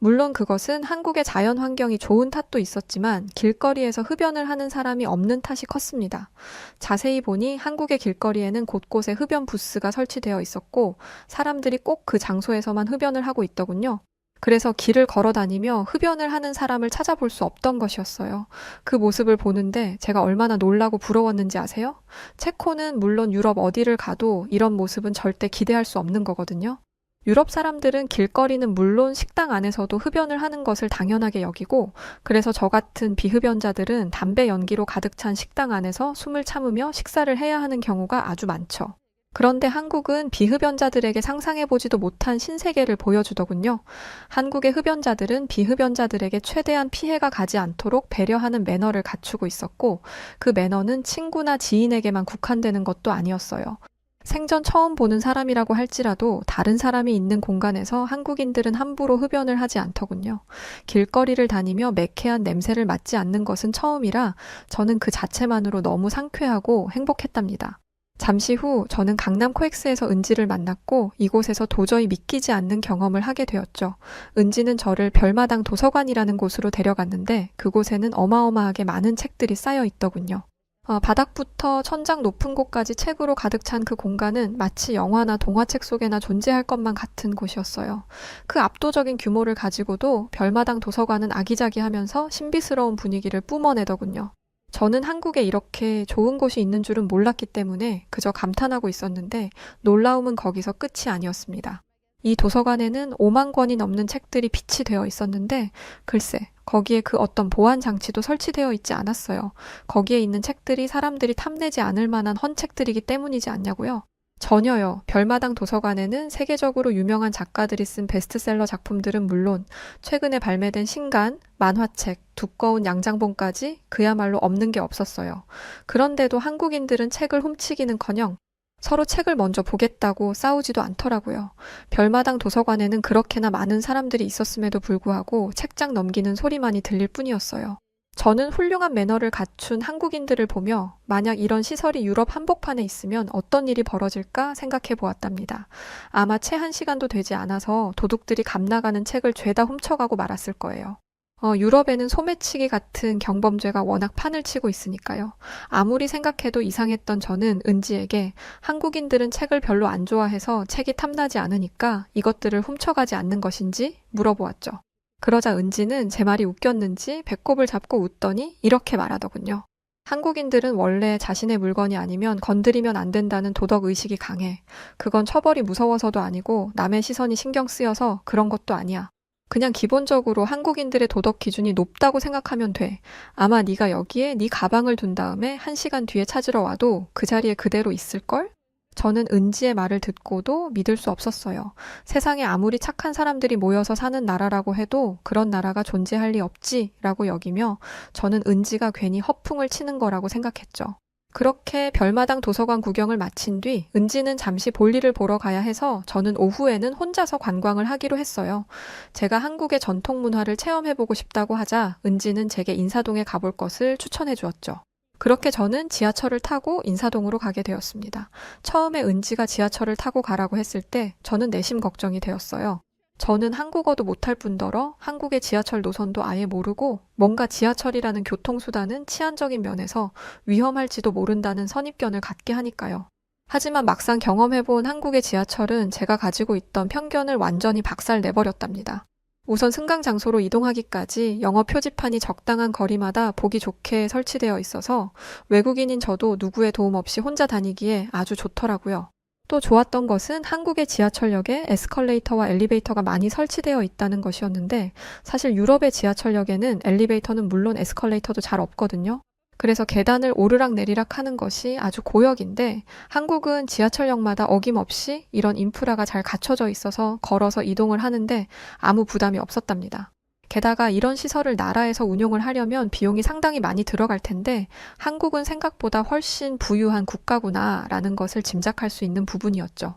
물론 그것은 한국의 자연 환경이 좋은 탓도 있었지만 길거리에서 흡연을 하는 사람이 없는 탓이 컸습니다. 자세히 보니 한국의 길거리에는 곳곳에 흡연 부스가 설치되어 있었고 사람들이 꼭 그 장소에서만 흡연을 하고 있더군요. 그래서 길을 걸어 다니며 흡연을 하는 사람을 찾아볼 수 없던 것이었어요. 그 모습을 보는데 제가 얼마나 놀라고 부러웠는지 아세요? 체코는 물론 유럽 어디를 가도 이런 모습은 절대 기대할 수 없는 거거든요. 유럽 사람들은 길거리는 물론 식당 안에서도 흡연을 하는 것을 당연하게 여기고 그래서 저 같은 비흡연자들은 담배 연기로 가득 찬 식당 안에서 숨을 참으며 식사를 해야 하는 경우가 아주 많죠. 그런데 한국은 비흡연자들에게 상상해보지도 못한 신세계를 보여주더군요. 한국의 흡연자들은 비흡연자들에게 최대한 피해가 가지 않도록 배려하는 매너를 갖추고 있었고 그 매너는 친구나 지인에게만 국한되는 것도 아니었어요. 생전 처음 보는 사람이라고 할지라도 다른 사람이 있는 공간에서 한국인들은 함부로 흡연을 하지 않더군요. 길거리를 다니며 매캐한 냄새를 맡지 않는 것은 처음이라 저는 그 자체만으로 너무 상쾌하고 행복했답니다. 잠시 후 저는 강남 코엑스에서 은지를 만났고 이곳에서 도저히 믿기지 않는 경험을 하게 되었죠. 은지는 저를 별마당 도서관이라는 곳으로 데려갔는데 그곳에는 어마어마하게 많은 책들이 쌓여 있더군요. 바닥부터 천장 높은 곳까지 책으로 가득 찬 그 공간은 마치 영화나 동화책 속에나 존재할 것만 같은 곳이었어요. 그 압도적인 규모를 가지고도 별마당 도서관은 아기자기하면서 신비스러운 분위기를 뿜어내더군요. 저는 한국에 이렇게 좋은 곳이 있는 줄은 몰랐기 때문에 그저 감탄하고 있었는데 놀라움은 거기서 끝이 아니었습니다. 이 도서관에는 5만 권이 넘는 책들이 비치되어 있었는데 글쎄 거기에 그 어떤 보안 장치도 설치되어 있지 않았어요. 거기에 있는 책들이 사람들이 탐내지 않을 만한 헌책들이기 때문이지 않냐고요? 전혀요. 별마당 도서관에는 세계적으로 유명한 작가들이 쓴 베스트셀러 작품들은 물론 최근에 발매된 신간, 만화책, 두꺼운 양장본까지 그야말로 없는 게 없었어요. 그런데도 한국인들은 책을 훔치기는커녕 서로 책을 먼저 보겠다고 싸우지도 않더라고요. 별마당 도서관에는 그렇게나 많은 사람들이 있었음에도 불구하고 책장 넘기는 소리만이 들릴 뿐이었어요. 저는 훌륭한 매너를 갖춘 한국인들을 보며 만약 이런 시설이 유럽 한복판에 있으면 어떤 일이 벌어질까 생각해 보았답니다. 아마 채 1시간도 되지 않아서 도둑들이 감나가는 책을 죄다 훔쳐가고 말았을 거예요. 유럽에는 소매치기 같은 경범죄가 워낙 판을 치고 있으니까요. 아무리 생각해도 이상했던 저는 은지에게 한국인들은 책을 별로 안 좋아해서 책이 탐나지 않으니까 이것들을 훔쳐가지 않는 것인지 물어보았죠. 그러자 은지는 제 말이 웃겼는지 배꼽을 잡고 웃더니 이렇게 말하더군요. 한국인들은 원래 자신의 물건이 아니면 건드리면 안 된다는 도덕의식이 강해. 그건 처벌이 무서워서도 아니고 남의 시선이 신경 쓰여서 그런 것도 아니야. 그냥 기본적으로 한국인들의 도덕 기준이 높다고 생각하면 돼. 아마 네가 여기에 네 가방을 둔 다음에 1시간 뒤에 찾으러 와도 그 자리에 그대로 있을걸? 저는 은지의 말을 듣고도 믿을 수 없었어요. 세상에 아무리 착한 사람들이 모여서 사는 나라라고 해도 그런 나라가 존재할 리 없지라고 여기며 저는 은지가 괜히 허풍을 치는 거라고 생각했죠. 그렇게 별마당 도서관 구경을 마친 뒤 은지는 잠시 볼일을 보러 가야 해서 저는 오후에는 혼자서 관광을 하기로 했어요. 제가 한국의 전통 문화를 체험해보고 싶다고 하자 은지는 제게 인사동에 가볼 것을 추천해 주었죠. 그렇게 저는 지하철을 타고 인사동으로 가게 되었습니다. 처음에 은지가 지하철을 타고 가라고 했을 때 저는 내심 걱정이 되었어요. 저는 한국어도 못할 뿐더러 한국의 지하철 노선도 아예 모르고 뭔가 지하철이라는 교통수단은 치안적인 면에서 위험할지도 모른다는 선입견을 갖게 하니까요. 하지만 막상 경험해본 한국의 지하철은 제가 가지고 있던 편견을 완전히 박살내버렸답니다. 우선 승강 장소로 이동하기까지 영어 표지판이 적당한 거리마다 보기 좋게 설치되어 있어서 외국인인 저도 누구의 도움 없이 혼자 다니기에 아주 좋더라고요. 또 좋았던 것은 한국의 지하철역에 에스컬레이터와 엘리베이터가 많이 설치되어 있다는 것이었는데 사실 유럽의 지하철역에는 엘리베이터는 물론 에스컬레이터도 잘 없거든요. 그래서 계단을 오르락 내리락 하는 것이 아주 고역인데 한국은 지하철역마다 어김없이 이런 인프라가 잘 갖춰져 있어서 걸어서 이동을 하는데 아무 부담이 없었답니다. 게다가 이런 시설을 나라에서 운용을 하려면 비용이 상당히 많이 들어갈 텐데 한국은 생각보다 훨씬 부유한 국가구나라는 것을 짐작할 수 있는 부분이었죠.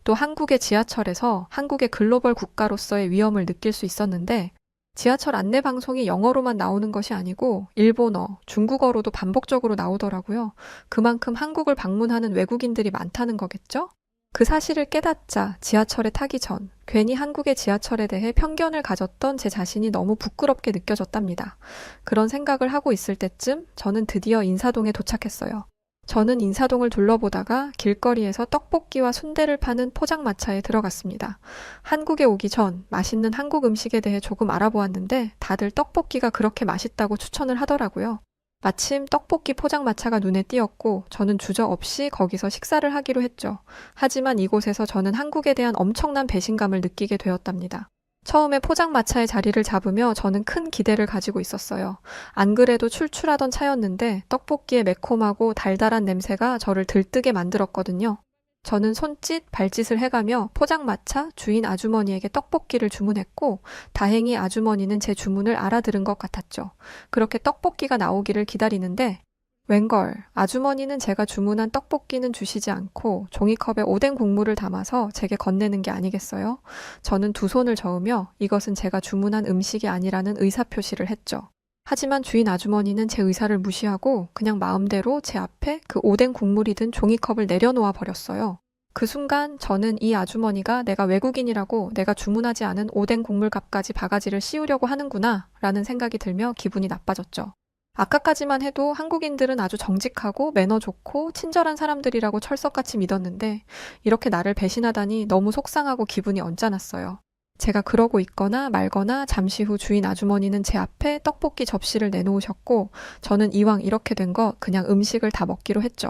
또 한국의 지하철에서 한국의 글로벌 국가로서의 위험을 느낄 수 있었는데 지하철 안내 방송이 영어로만 나오는 것이 아니고 일본어, 중국어로도 반복적으로 나오더라고요. 그만큼 한국을 방문하는 외국인들이 많다는 거겠죠? 그 사실을 깨닫자 지하철에 타기 전 괜히 한국의 지하철에 대해 편견을 가졌던 제 자신이 너무 부끄럽게 느껴졌답니다. 그런 생각을 하고 있을 때쯤 저는 드디어 인사동에 도착했어요. 저는 인사동을 둘러보다가 길거리에서 떡볶이와 순대를 파는 포장마차에 들어갔습니다. 한국에 오기 전 맛있는 한국 음식에 대해 조금 알아보았는데 다들 떡볶이가 그렇게 맛있다고 추천을 하더라고요. 마침 떡볶이 포장마차가 눈에 띄었고 저는 주저없이 거기서 식사를 하기로 했죠. 하지만 이곳에서 저는 한국에 대한 엄청난 배신감을 느끼게 되었답니다. 처음에 포장마차의 자리를 잡으며 저는 큰 기대를 가지고 있었어요. 안 그래도 출출하던 차였는데 떡볶이의 매콤하고 달달한 냄새가 저를 들뜨게 만들었거든요. 저는 손짓, 발짓을 해가며 포장마차 주인 아주머니에게 떡볶이를 주문했고 다행히 아주머니는 제 주문을 알아들은 것 같았죠. 그렇게 떡볶이가 나오기를 기다리는데 웬걸, 아주머니는 제가 주문한 떡볶이는 주시지 않고 종이컵에 오뎅 국물을 담아서 제게 건네는 게 아니겠어요? 저는 두 손을 저으며 이것은 제가 주문한 음식이 아니라는 의사표시를 했죠. 하지만 주인 아주머니는 제 의사를 무시하고 그냥 마음대로 제 앞에 그 오뎅 국물이 든 종이컵을 내려놓아 버렸어요. 그 순간 저는 이 아주머니가 내가 외국인이라고 내가 주문하지 않은 오뎅 국물값까지 바가지를 씌우려고 하는구나 라는 생각이 들며 기분이 나빠졌죠. 아까까지만 해도 한국인들은 아주 정직하고 매너 좋고 친절한 사람들이라고 철석같이 믿었는데 이렇게 나를 배신하다니 너무 속상하고 기분이 언짢았어요. 제가 그러고 있거나 말거나 잠시 후 주인 아주머니는 제 앞에 떡볶이 접시를 내놓으셨고 저는 이왕 이렇게 된 거 그냥 음식을 다 먹기로 했죠.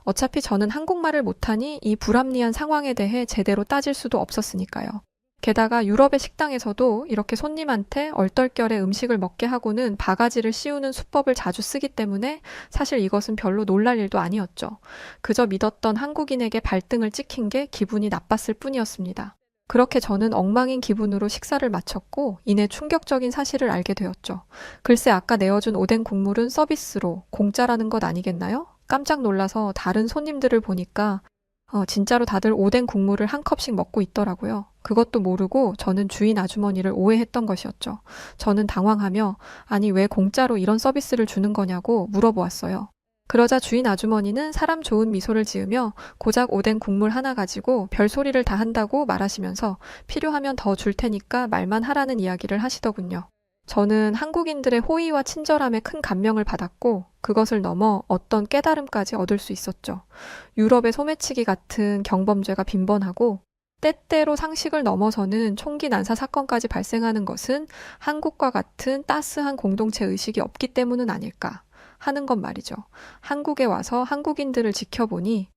어차피 저는 한국말을 못하니 이 불합리한 상황에 대해 제대로 따질 수도 없었으니까요. 게다가 유럽의 식당에서도 이렇게 손님한테 얼떨결에 음식을 먹게 하고는 바가지를 씌우는 수법을 자주 쓰기 때문에 사실 이것은 별로 놀랄 일도 아니었죠. 그저 믿었던 한국인에게 발등을 찍힌 게 기분이 나빴을 뿐이었습니다. 그렇게 저는 엉망인 기분으로 식사를 마쳤고 이내 충격적인 사실을 알게 되었죠. 글쎄 아까 내어준 오뎅 국물은 서비스로 공짜라는 것 아니겠나요? 깜짝 놀라서 다른 손님들을 보니까 진짜로 다들 오뎅 국물을 한 컵씩 먹고 있더라고요. 그것도 모르고 저는 주인 아주머니를 오해했던 것이었죠. 저는 당황하며 아니 왜 공짜로 이런 서비스를 주는 거냐고 물어보았어요. 그러자 주인 아주머니는 사람 좋은 미소를 지으며 고작 오뎅 국물 하나 가지고 별소리를 다 한다고 말하시면서 필요하면 더 줄 테니까 말만 하라는 이야기를 하시더군요. 저는 한국인들의 호의와 친절함에 큰 감명을 받았고 그것을 넘어 어떤 깨달음까지 얻을 수 있었죠. 유럽의 소매치기 같은 경범죄가 빈번하고 때때로 상식을 넘어서는 총기 난사 사건까지 발생하는 것은 한국과 같은 따스한 공동체 의식이 없기 때문은 아닐까 하는 것 말이죠. 한국에 와서 한국인들을 지켜보니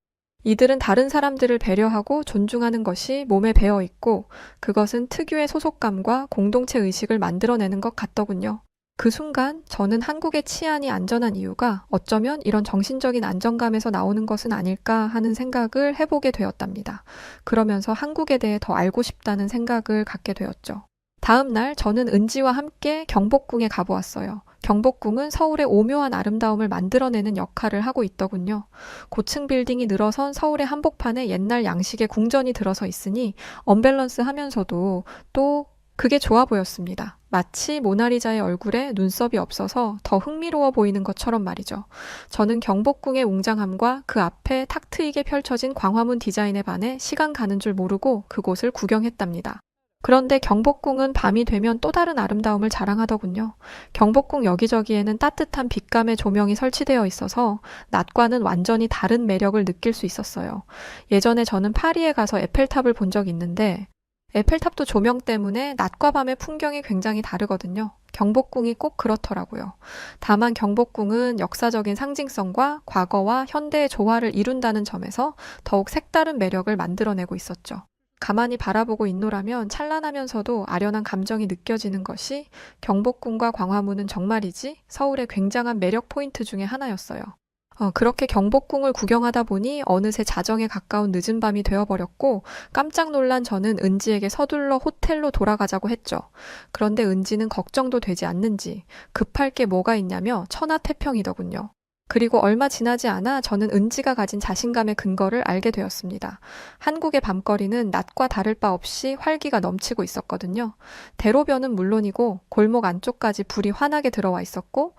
이들은 다른 사람들을 배려하고 존중하는 것이 몸에 배어 있고 그것은 특유의 소속감과 공동체 의식을 만들어내는 것 같더군요. 그 순간 저는 한국의 치안이 안전한 이유가 어쩌면 이런 정신적인 안정감에서 나오는 것은 아닐까 하는 생각을 해보게 되었답니다. 그러면서 한국에 대해 더 알고 싶다는 생각을 갖게 되었죠. 다음 날 저는 은지와 함께 경복궁에 가보았어요. 경복궁은 서울의 오묘한 아름다움을 만들어내는 역할을 하고 있더군요. 고층 빌딩이 늘어선 서울의 한복판에 옛날 양식의 궁전이 들어서 있으니 언밸런스 하면서도 또 그게 좋아 보였습니다. 마치 모나리자의 얼굴에 눈썹이 없어서 더 흥미로워 보이는 것처럼 말이죠. 저는 경복궁의 웅장함과 그 앞에 탁 트이게 펼쳐진 광화문 디자인에 반해 시간 가는 줄 모르고 그곳을 구경했답니다. 그런데 경복궁은 밤이 되면 또 다른 아름다움을 자랑하더군요. 경복궁 여기저기에는 따뜻한 빛감의 조명이 설치되어 있어서 낮과는 완전히 다른 매력을 느낄 수 있었어요. 예전에 저는 파리에 가서 에펠탑을 본 적이 있는데 에펠탑도 조명 때문에 낮과 밤의 풍경이 굉장히 다르거든요. 경복궁이 꼭 그렇더라고요. 다만 경복궁은 역사적인 상징성과 과거와 현대의 조화를 이룬다는 점에서 더욱 색다른 매력을 만들어내고 있었죠. 가만히 바라보고 있노라면 찬란하면서도 아련한 감정이 느껴지는 것이 경복궁과 광화문은 정말이지 서울의 굉장한 매력 포인트 중에 하나였어요. 그렇게 경복궁을 구경하다 보니 어느새 자정에 가까운 늦은 밤이 되어버렸고 깜짝 놀란 저는 은지에게 서둘러 호텔로 돌아가자고 했죠. 그런데 은지는 걱정도 되지 않는지 급할 게 뭐가 있냐며 천하태평이더군요. 그리고 얼마 지나지 않아 저는 은지가 가진 자신감의 근거를 알게 되었습니다. 한국의 밤거리는 낮과 다를 바 없이 활기가 넘치고 있었거든요. 대로변은 물론이고 골목 안쪽까지 불이 환하게 들어와 있었고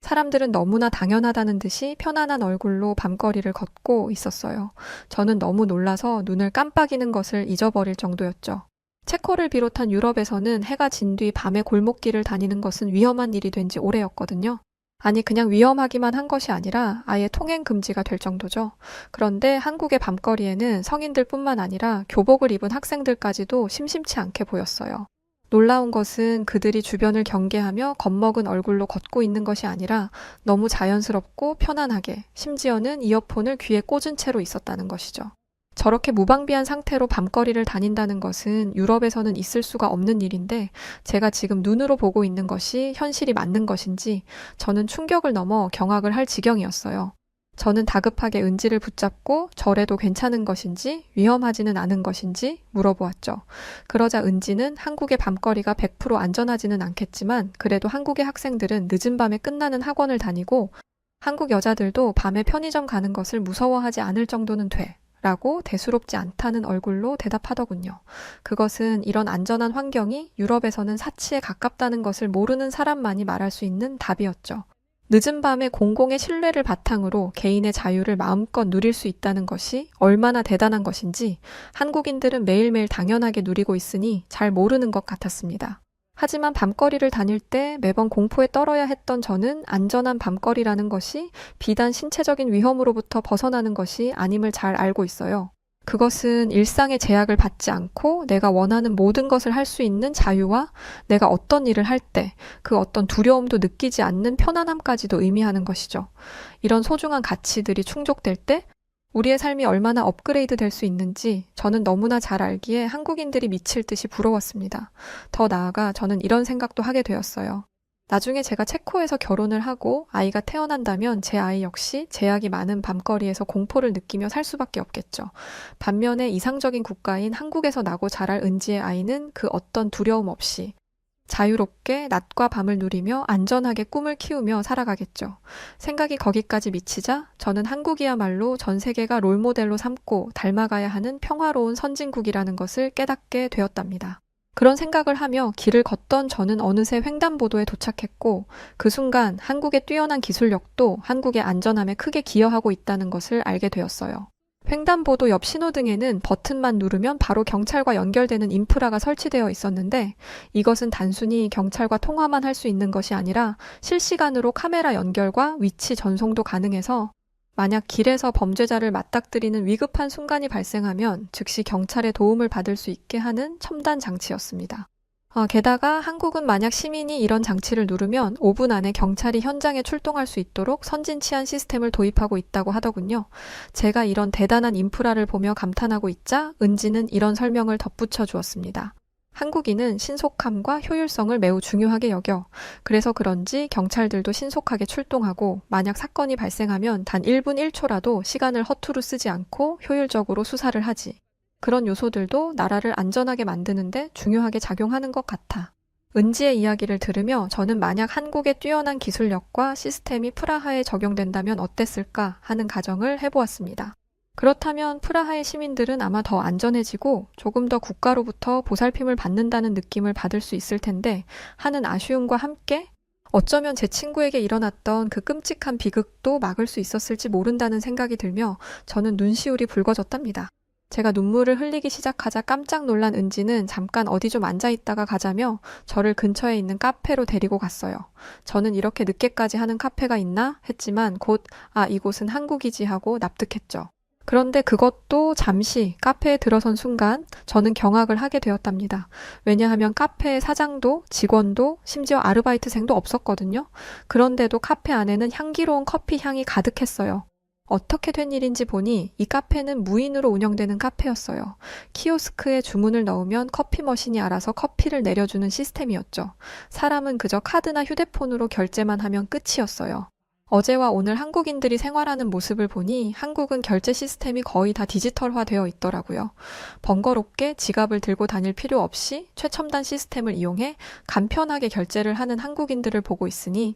사람들은 너무나 당연하다는 듯이 편안한 얼굴로 밤거리를 걷고 있었어요. 저는 너무 놀라서 눈을 깜빡이는 것을 잊어버릴 정도였죠. 체코를 비롯한 유럽에서는 해가 진 뒤 밤에 골목길을 다니는 것은 위험한 일이 된 지 오래였거든요. 아니 그냥 위험하기만 한 것이 아니라 아예 통행 금지가 될 정도죠. 그런데 한국의 밤거리에는 성인들뿐만 아니라 교복을 입은 학생들까지도 심심치 않게 보였어요. 놀라운 것은 그들이 주변을 경계하며 겁먹은 얼굴로 걷고 있는 것이 아니라 너무 자연스럽고 편안하게 심지어는 이어폰을 귀에 꽂은 채로 있었다는 것이죠. 저렇게 무방비한 상태로 밤거리를 다닌다는 것은 유럽에서는 있을 수가 없는 일인데 제가 지금 눈으로 보고 있는 것이 현실이 맞는 것인지 저는 충격을 넘어 경악을 할 지경이었어요. 저는 다급하게 은지를 붙잡고 저래도 괜찮은 것인지 위험하지는 않은 것인지 물어보았죠. 그러자 은지는 한국의 밤거리가 100% 안전하지는 않겠지만 그래도 한국의 학생들은 늦은 밤에 끝나는 학원을 다니고 한국 여자들도 밤에 편의점 가는 것을 무서워하지 않을 정도는 돼. 라고 대수롭지 않다는 얼굴로 대답하더군요. 그것은 이런 안전한 환경이 유럽에서는 사치에 가깝다는 것을 모르는 사람만이 말할 수 있는 답이었죠. 늦은 밤에 공공의 신뢰를 바탕으로 개인의 자유를 마음껏 누릴 수 있다는 것이 얼마나 대단한 것인지 한국인들은 매일매일 당연하게 누리고 있으니 잘 모르는 것 같았습니다. 하지만 밤거리를 다닐 때 매번 공포에 떨어야 했던 저는 안전한 밤거리라는 것이 비단 신체적인 위험으로부터 벗어나는 것이 아님을 잘 알고 있어요. 그것은 일상의 제약을 받지 않고 내가 원하는 모든 것을 할 수 있는 자유와 내가 어떤 일을 할 때 그 어떤 두려움도 느끼지 않는 편안함까지도 의미하는 것이죠. 이런 소중한 가치들이 충족될 때 우리의 삶이 얼마나 업그레이드 될 수 있는지 저는 너무나 잘 알기에 한국인들이 미칠 듯이 부러웠습니다. 더 나아가 저는 이런 생각도 하게 되었어요. 나중에 제가 체코에서 결혼을 하고 아이가 태어난다면 제 아이 역시 제약이 많은 밤거리에서 공포를 느끼며 살 수밖에 없겠죠. 반면에 이상적인 국가인 한국에서 나고 자랄 은지의 아이는 그 어떤 두려움 없이 자유롭게 낮과 밤을 누리며 안전하게 꿈을 키우며 살아가겠죠. 생각이 거기까지 미치자 저는 한국이야말로 전 세계가 롤모델로 삼고 닮아가야 하는 평화로운 선진국이라는 것을 깨닫게 되었답니다. 그런 생각을 하며 길을 걷던 저는 어느새 횡단보도에 도착했고 그 순간 한국의 뛰어난 기술력도 한국의 안전함에 크게 기여하고 있다는 것을 알게 되었어요. 횡단보도 옆 신호등에는 버튼만 누르면 바로 경찰과 연결되는 인프라가 설치되어 있었는데 이것은 단순히 경찰과 통화만 할 수 있는 것이 아니라 실시간으로 카메라 연결과 위치 전송도 가능해서 만약 길에서 범죄자를 맞닥뜨리는 위급한 순간이 발생하면 즉시 경찰의 도움을 받을 수 있게 하는 첨단 장치였습니다. 게다가 한국은 만약 시민이 이런 장치를 누르면 5분 안에 경찰이 현장에 출동할 수 있도록 선진 치안 시스템을 도입하고 있다고 하더군요. 제가 이런 대단한 인프라를 보며 감탄하고 있자 은지는 이런 설명을 덧붙여 주었습니다. 한국인은 신속함과 효율성을 매우 중요하게 여겨. 그래서 그런지 경찰들도 신속하게 출동하고 만약 사건이 발생하면 단 1분 1초라도 시간을 허투루 쓰지 않고 효율적으로 수사를 하지. 그런 요소들도 나라를 안전하게 만드는데 중요하게 작용하는 것 같아. 은지의 이야기를 들으며 저는 만약 한국의 뛰어난 기술력과 시스템이 프라하에 적용된다면 어땠을까 하는 가정을 해보았습니다. 그렇다면 프라하의 시민들은 아마 더 안전해지고 조금 더 국가로부터 보살핌을 받는다는 느낌을 받을 수 있을 텐데 하는 아쉬움과 함께 어쩌면 제 친구에게 일어났던 그 끔찍한 비극도 막을 수 있었을지 모른다는 생각이 들며 저는 눈시울이 붉어졌답니다. 제가 눈물을 흘리기 시작하자 깜짝 놀란 은지는 잠깐 어디 좀 앉아있다가 가자며 저를 근처에 있는 카페로 데리고 갔어요. 저는 이렇게 늦게까지 하는 카페가 있나 했지만 곧 이곳은 한국이지 하고 납득했죠. 그런데 그것도 잠시 카페에 들어선 순간 저는 경악을 하게 되었답니다. 왜냐하면 카페의 사장도 직원도 심지어 아르바이트생도 없었거든요. 그런데도 카페 안에는 향기로운 커피 향이 가득했어요. 어떻게 된 일인지 보니 이 카페는 무인으로 운영되는 카페였어요. 키오스크에 주문을 넣으면 커피 머신이 알아서 커피를 내려주는 시스템이었죠. 사람은 그저 카드나 휴대폰으로 결제만 하면 끝이었어요. 어제와 오늘 한국인들이 생활하는 모습을 보니 한국은 결제 시스템이 거의 다 디지털화되어 있더라고요. 번거롭게 지갑을 들고 다닐 필요 없이 최첨단 시스템을 이용해 간편하게 결제를 하는 한국인들을 보고 있으니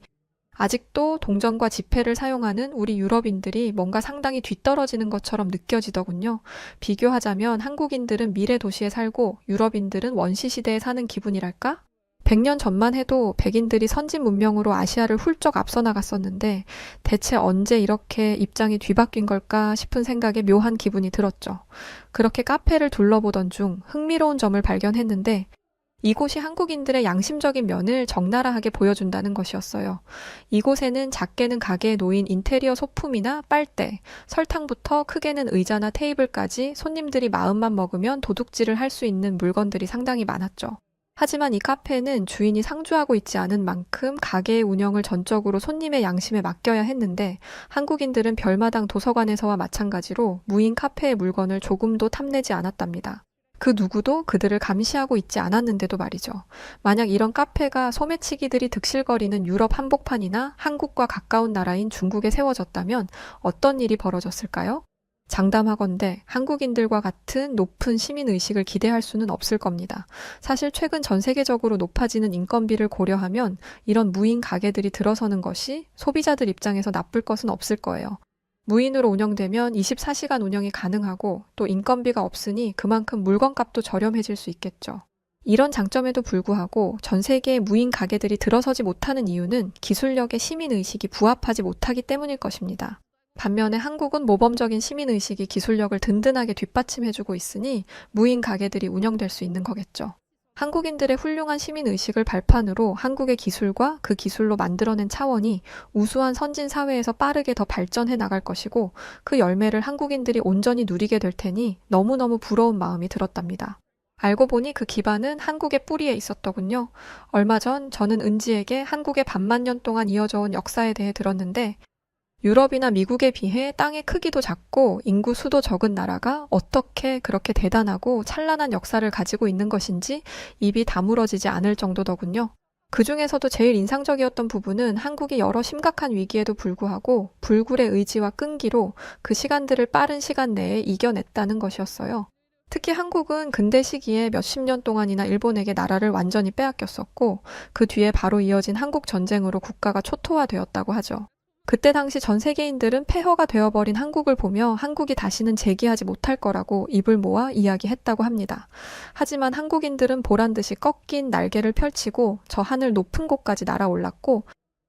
아직도 동전과 지폐를 사용하는 우리 유럽인들이 뭔가 상당히 뒤떨어지는 것처럼 느껴지더군요. 비교하자면 한국인들은 미래 도시에 살고 유럽인들은 원시 시대에 사는 기분이랄까? 100년 전만 해도 백인들이 선진 문명으로 아시아를 훌쩍 앞서 나갔었는데 대체 언제 이렇게 입장이 뒤바뀐 걸까 싶은 생각에 묘한 기분이 들었죠. 그렇게 카페를 둘러보던 중 흥미로운 점을 발견했는데 이곳이 한국인들의 양심적인 면을 적나라하게 보여준다는 것이었어요. 이곳에는 작게는 가게에 놓인 인테리어 소품이나 빨대, 설탕부터 크게는 의자나 테이블까지 손님들이 마음만 먹으면 도둑질을 할 수 있는 물건들이 상당히 많았죠. 하지만 이 카페는 주인이 상주하고 있지 않은 만큼 가게의 운영을 전적으로 손님의 양심에 맡겨야 했는데 한국인들은 별마당 도서관에서와 마찬가지로 무인 카페의 물건을 조금도 탐내지 않았답니다. 그 누구도 그들을 감시하고 있지 않았는데도 말이죠. 만약 이런 카페가 소매치기들이 득실거리는 유럽 한복판이나 한국과 가까운 나라인 중국에 세워졌다면 어떤 일이 벌어졌을까요? 장담하건대 한국인들과 같은 높은 시민의식을 기대할 수는 없을 겁니다. 사실 최근 전 세계적으로 높아지는 인건비를 고려하면 이런 무인 가게들이 들어서는 것이 소비자들 입장에서 나쁠 것은 없을 거예요. 무인으로 운영되면 24시간 운영이 가능하고 또 인건비가 없으니 그만큼 물건값도 저렴해질 수 있겠죠. 이런 장점에도 불구하고 전 세계의 무인 가게들이 들어서지 못하는 이유는 기술력의 시민의식이 부합하지 못하기 때문일 것입니다. 반면에 한국은 모범적인 시민의식이 기술력을 든든하게 뒷받침해주고 있으니 무인 가게들이 운영될 수 있는 거겠죠. 한국인들의 훌륭한 시민의식을 발판으로 한국의 기술과 그 기술로 만들어낸 차원이 우수한 선진 사회에서 빠르게 더 발전해 나갈 것이고 그 열매를 한국인들이 온전히 누리게 될 테니 너무너무 부러운 마음이 들었답니다. 알고 보니 그 기반은 한국의 뿌리에 있었더군요. 얼마 전 저는 은지에게 한국의 반만 년 동안 이어져 온 역사에 대해 들었는데 유럽이나 미국에 비해 땅의 크기도 작고 인구 수도 적은 나라가 어떻게 그렇게 대단하고 찬란한 역사를 가지고 있는 것인지 입이 다물어지지 않을 정도더군요. 그 중에서도 제일 인상적이었던 부분은 한국이 여러 심각한 위기에도 불구하고 불굴의 의지와 끈기로 그 시간들을 빠른 시간 내에 이겨냈다는 것이었어요. 특히 한국은 근대 시기에 몇십 년 동안이나 일본에게 나라를 완전히 빼앗겼었고 그 뒤에 바로 이어진 한국 전쟁으로 국가가 초토화되었다고 하죠. 그때 당시 전 세계인들은 폐허가 되어버린 한국을 보며 한국이 다시는 재기하지 못할 거라고 입을 모아 이야기했다고 합니다. 하지만 한국인들은 보란듯이 꺾인 날개를 펼치고 저 하늘 높은 곳까지 날아올랐고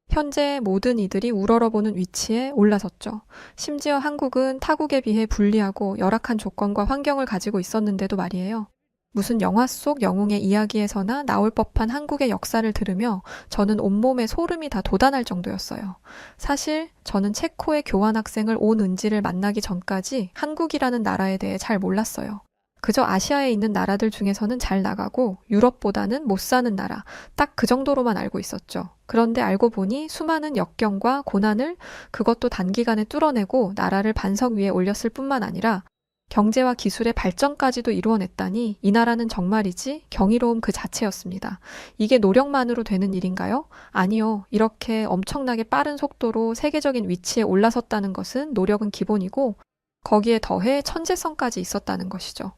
현재 모든 이들이 우러러보는 위치에 올라섰죠. 심지어 한국은 타국에 비해 불리하고 열악한 조건과 환경을 가지고 있었는데도 말이에요. 무슨 영화 속 영웅의 이야기에서나 나올 법한 한국의 역사를 들으며 저는 온몸에 소름이 다 돋아날 정도였어요. 사실 저는 체코의 교환학생을 온 은지를 만나기 전까지 한국이라는 나라에 대해 잘 몰랐어요. 그저 아시아에 있는 나라들 중에서는 잘 나가고 유럽보다는 못 사는 나라, 딱 그 정도로만 알고 있었죠. 그런데 알고 보니 수많은 역경과 고난을 그것도 단기간에 뚫어내고 나라를 반석 위에 올렸을 뿐만 아니라 경제와 기술의 발전까지도 이루어냈다니 이 나라는 정말이지 경이로움 그 자체였습니다. 이게 노력만으로 되는 일인가요? 아니요. 이렇게 엄청나게 빠른 속도로 세계적인 위치에 올라섰다는 것은 노력은 기본이고 거기에 더해 천재성까지 있었다는 것이죠.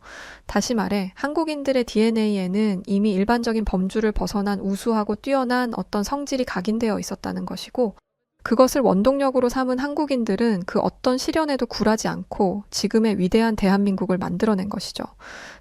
다시 말해 한국인들의 DNA에는 이미 일반적인 범주를 벗어난 우수하고 뛰어난 어떤 성질이 각인되어 있었다는 것이고 그것을 원동력으로 삼은 한국인들은 그 어떤 시련에도 굴하지 않고 지금의 위대한 대한민국을 만들어낸 것이죠.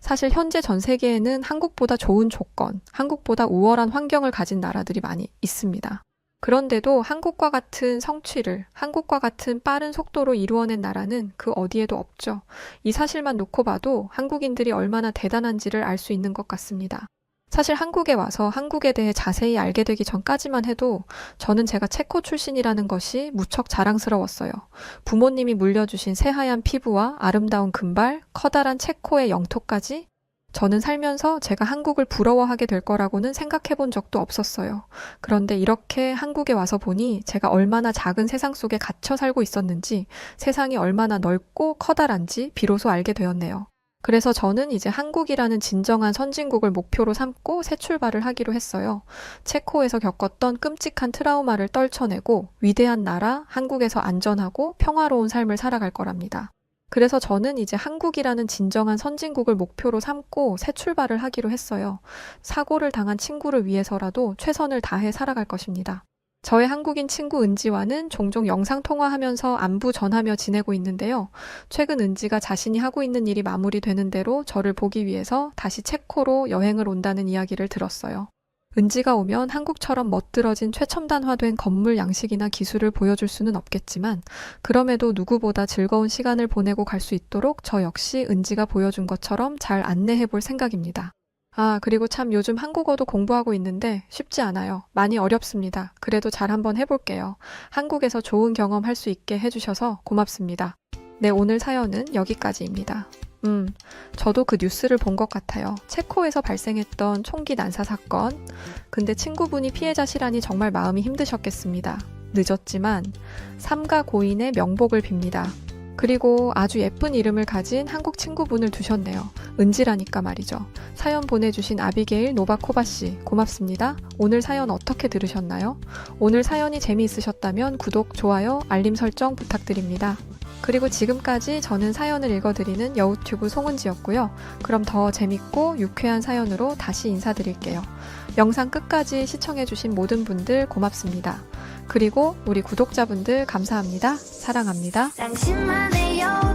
사실 현재 전 세계에는 한국보다 좋은 조건, 한국보다 우월한 환경을 가진 나라들이 많이 있습니다. 그런데도 한국과 같은 성취를, 한국과 같은 빠른 속도로 이루어낸 나라는 그 어디에도 없죠. 이 사실만 놓고 봐도 한국인들이 얼마나 대단한지를 알 수 있는 것 같습니다. 사실 한국에 와서 한국에 대해 자세히 알게 되기 전까지만 해도 저는 제가 체코 출신이라는 것이 무척 자랑스러웠어요. 부모님이 물려주신 새하얀 피부와 아름다운 금발, 커다란 체코의 영토까지 저는 살면서 제가 한국을 부러워하게 될 거라고는 생각해 본 적도 없었어요. 그런데 이렇게 한국에 와서 보니 제가 얼마나 작은 세상 속에 갇혀 살고 있었는지, 세상이 얼마나 넓고 커다란지 비로소 알게 되었네요. 그래서 저는 이제 한국이라는 진정한 선진국을 목표로 삼고 새 출발을 하기로 했어요. 체코에서 겪었던 끔찍한 트라우마를 떨쳐내고 위대한 나라, 한국에서 안전하고 평화로운 삶을 살아갈 거랍니다. 그래서 저는 이제 한국이라는 진정한 선진국을 목표로 삼고 새 출발을 하기로 했어요. 사고를 당한 친구를 위해서라도 최선을 다해 살아갈 것입니다. 저의 한국인 친구 은지와는 종종 영상통화하면서 안부 전하며 지내고 있는데요. 최근 은지가 자신이 하고 있는 일이 마무리되는 대로 저를 보기 위해서 다시 체코로 여행을 온다는 이야기를 들었어요. 은지가 오면 한국처럼 멋들어진 최첨단화된 건물 양식이나 기술을 보여줄 수는 없겠지만 그럼에도 누구보다 즐거운 시간을 보내고 갈 수 있도록 저 역시 은지가 보여준 것처럼 잘 안내해 볼 생각입니다. 그리고 참 요즘 한국어도 공부하고 있는데 쉽지 않아요. 많이 어렵습니다. 그래도 잘 한번 해볼게요. 한국에서 좋은 경험 할 수 있게 해주셔서 고맙습니다. 네, 오늘 사연은 여기까지입니다. 저도 그 뉴스를 본 것 같아요. 체코에서 발생했던 총기 난사 사건. 근데 친구분이 피해자시라니 정말 마음이 힘드셨겠습니다. 늦었지만 삼가 고인의 명복을 빕니다. 그리고 아주 예쁜 이름을 가진 한국 친구분을 두셨네요. 은지라니까 말이죠. 사연 보내주신 아비게일 노바코바씨 고맙습니다. 오늘 사연 어떻게 들으셨나요? 오늘 사연이 재미있으셨다면 구독, 좋아요, 알림 설정 부탁드립니다. 그리고 지금까지 저는 사연을 읽어드리는 여우튜브 송은지였고요. 그럼 더 재밌고 유쾌한 사연으로 다시 인사드릴게요. 영상 끝까지 시청해주신 모든 분들 고맙습니다. 그리고 우리 구독자분들 감사합니다. 사랑합니다. 당신만의 여우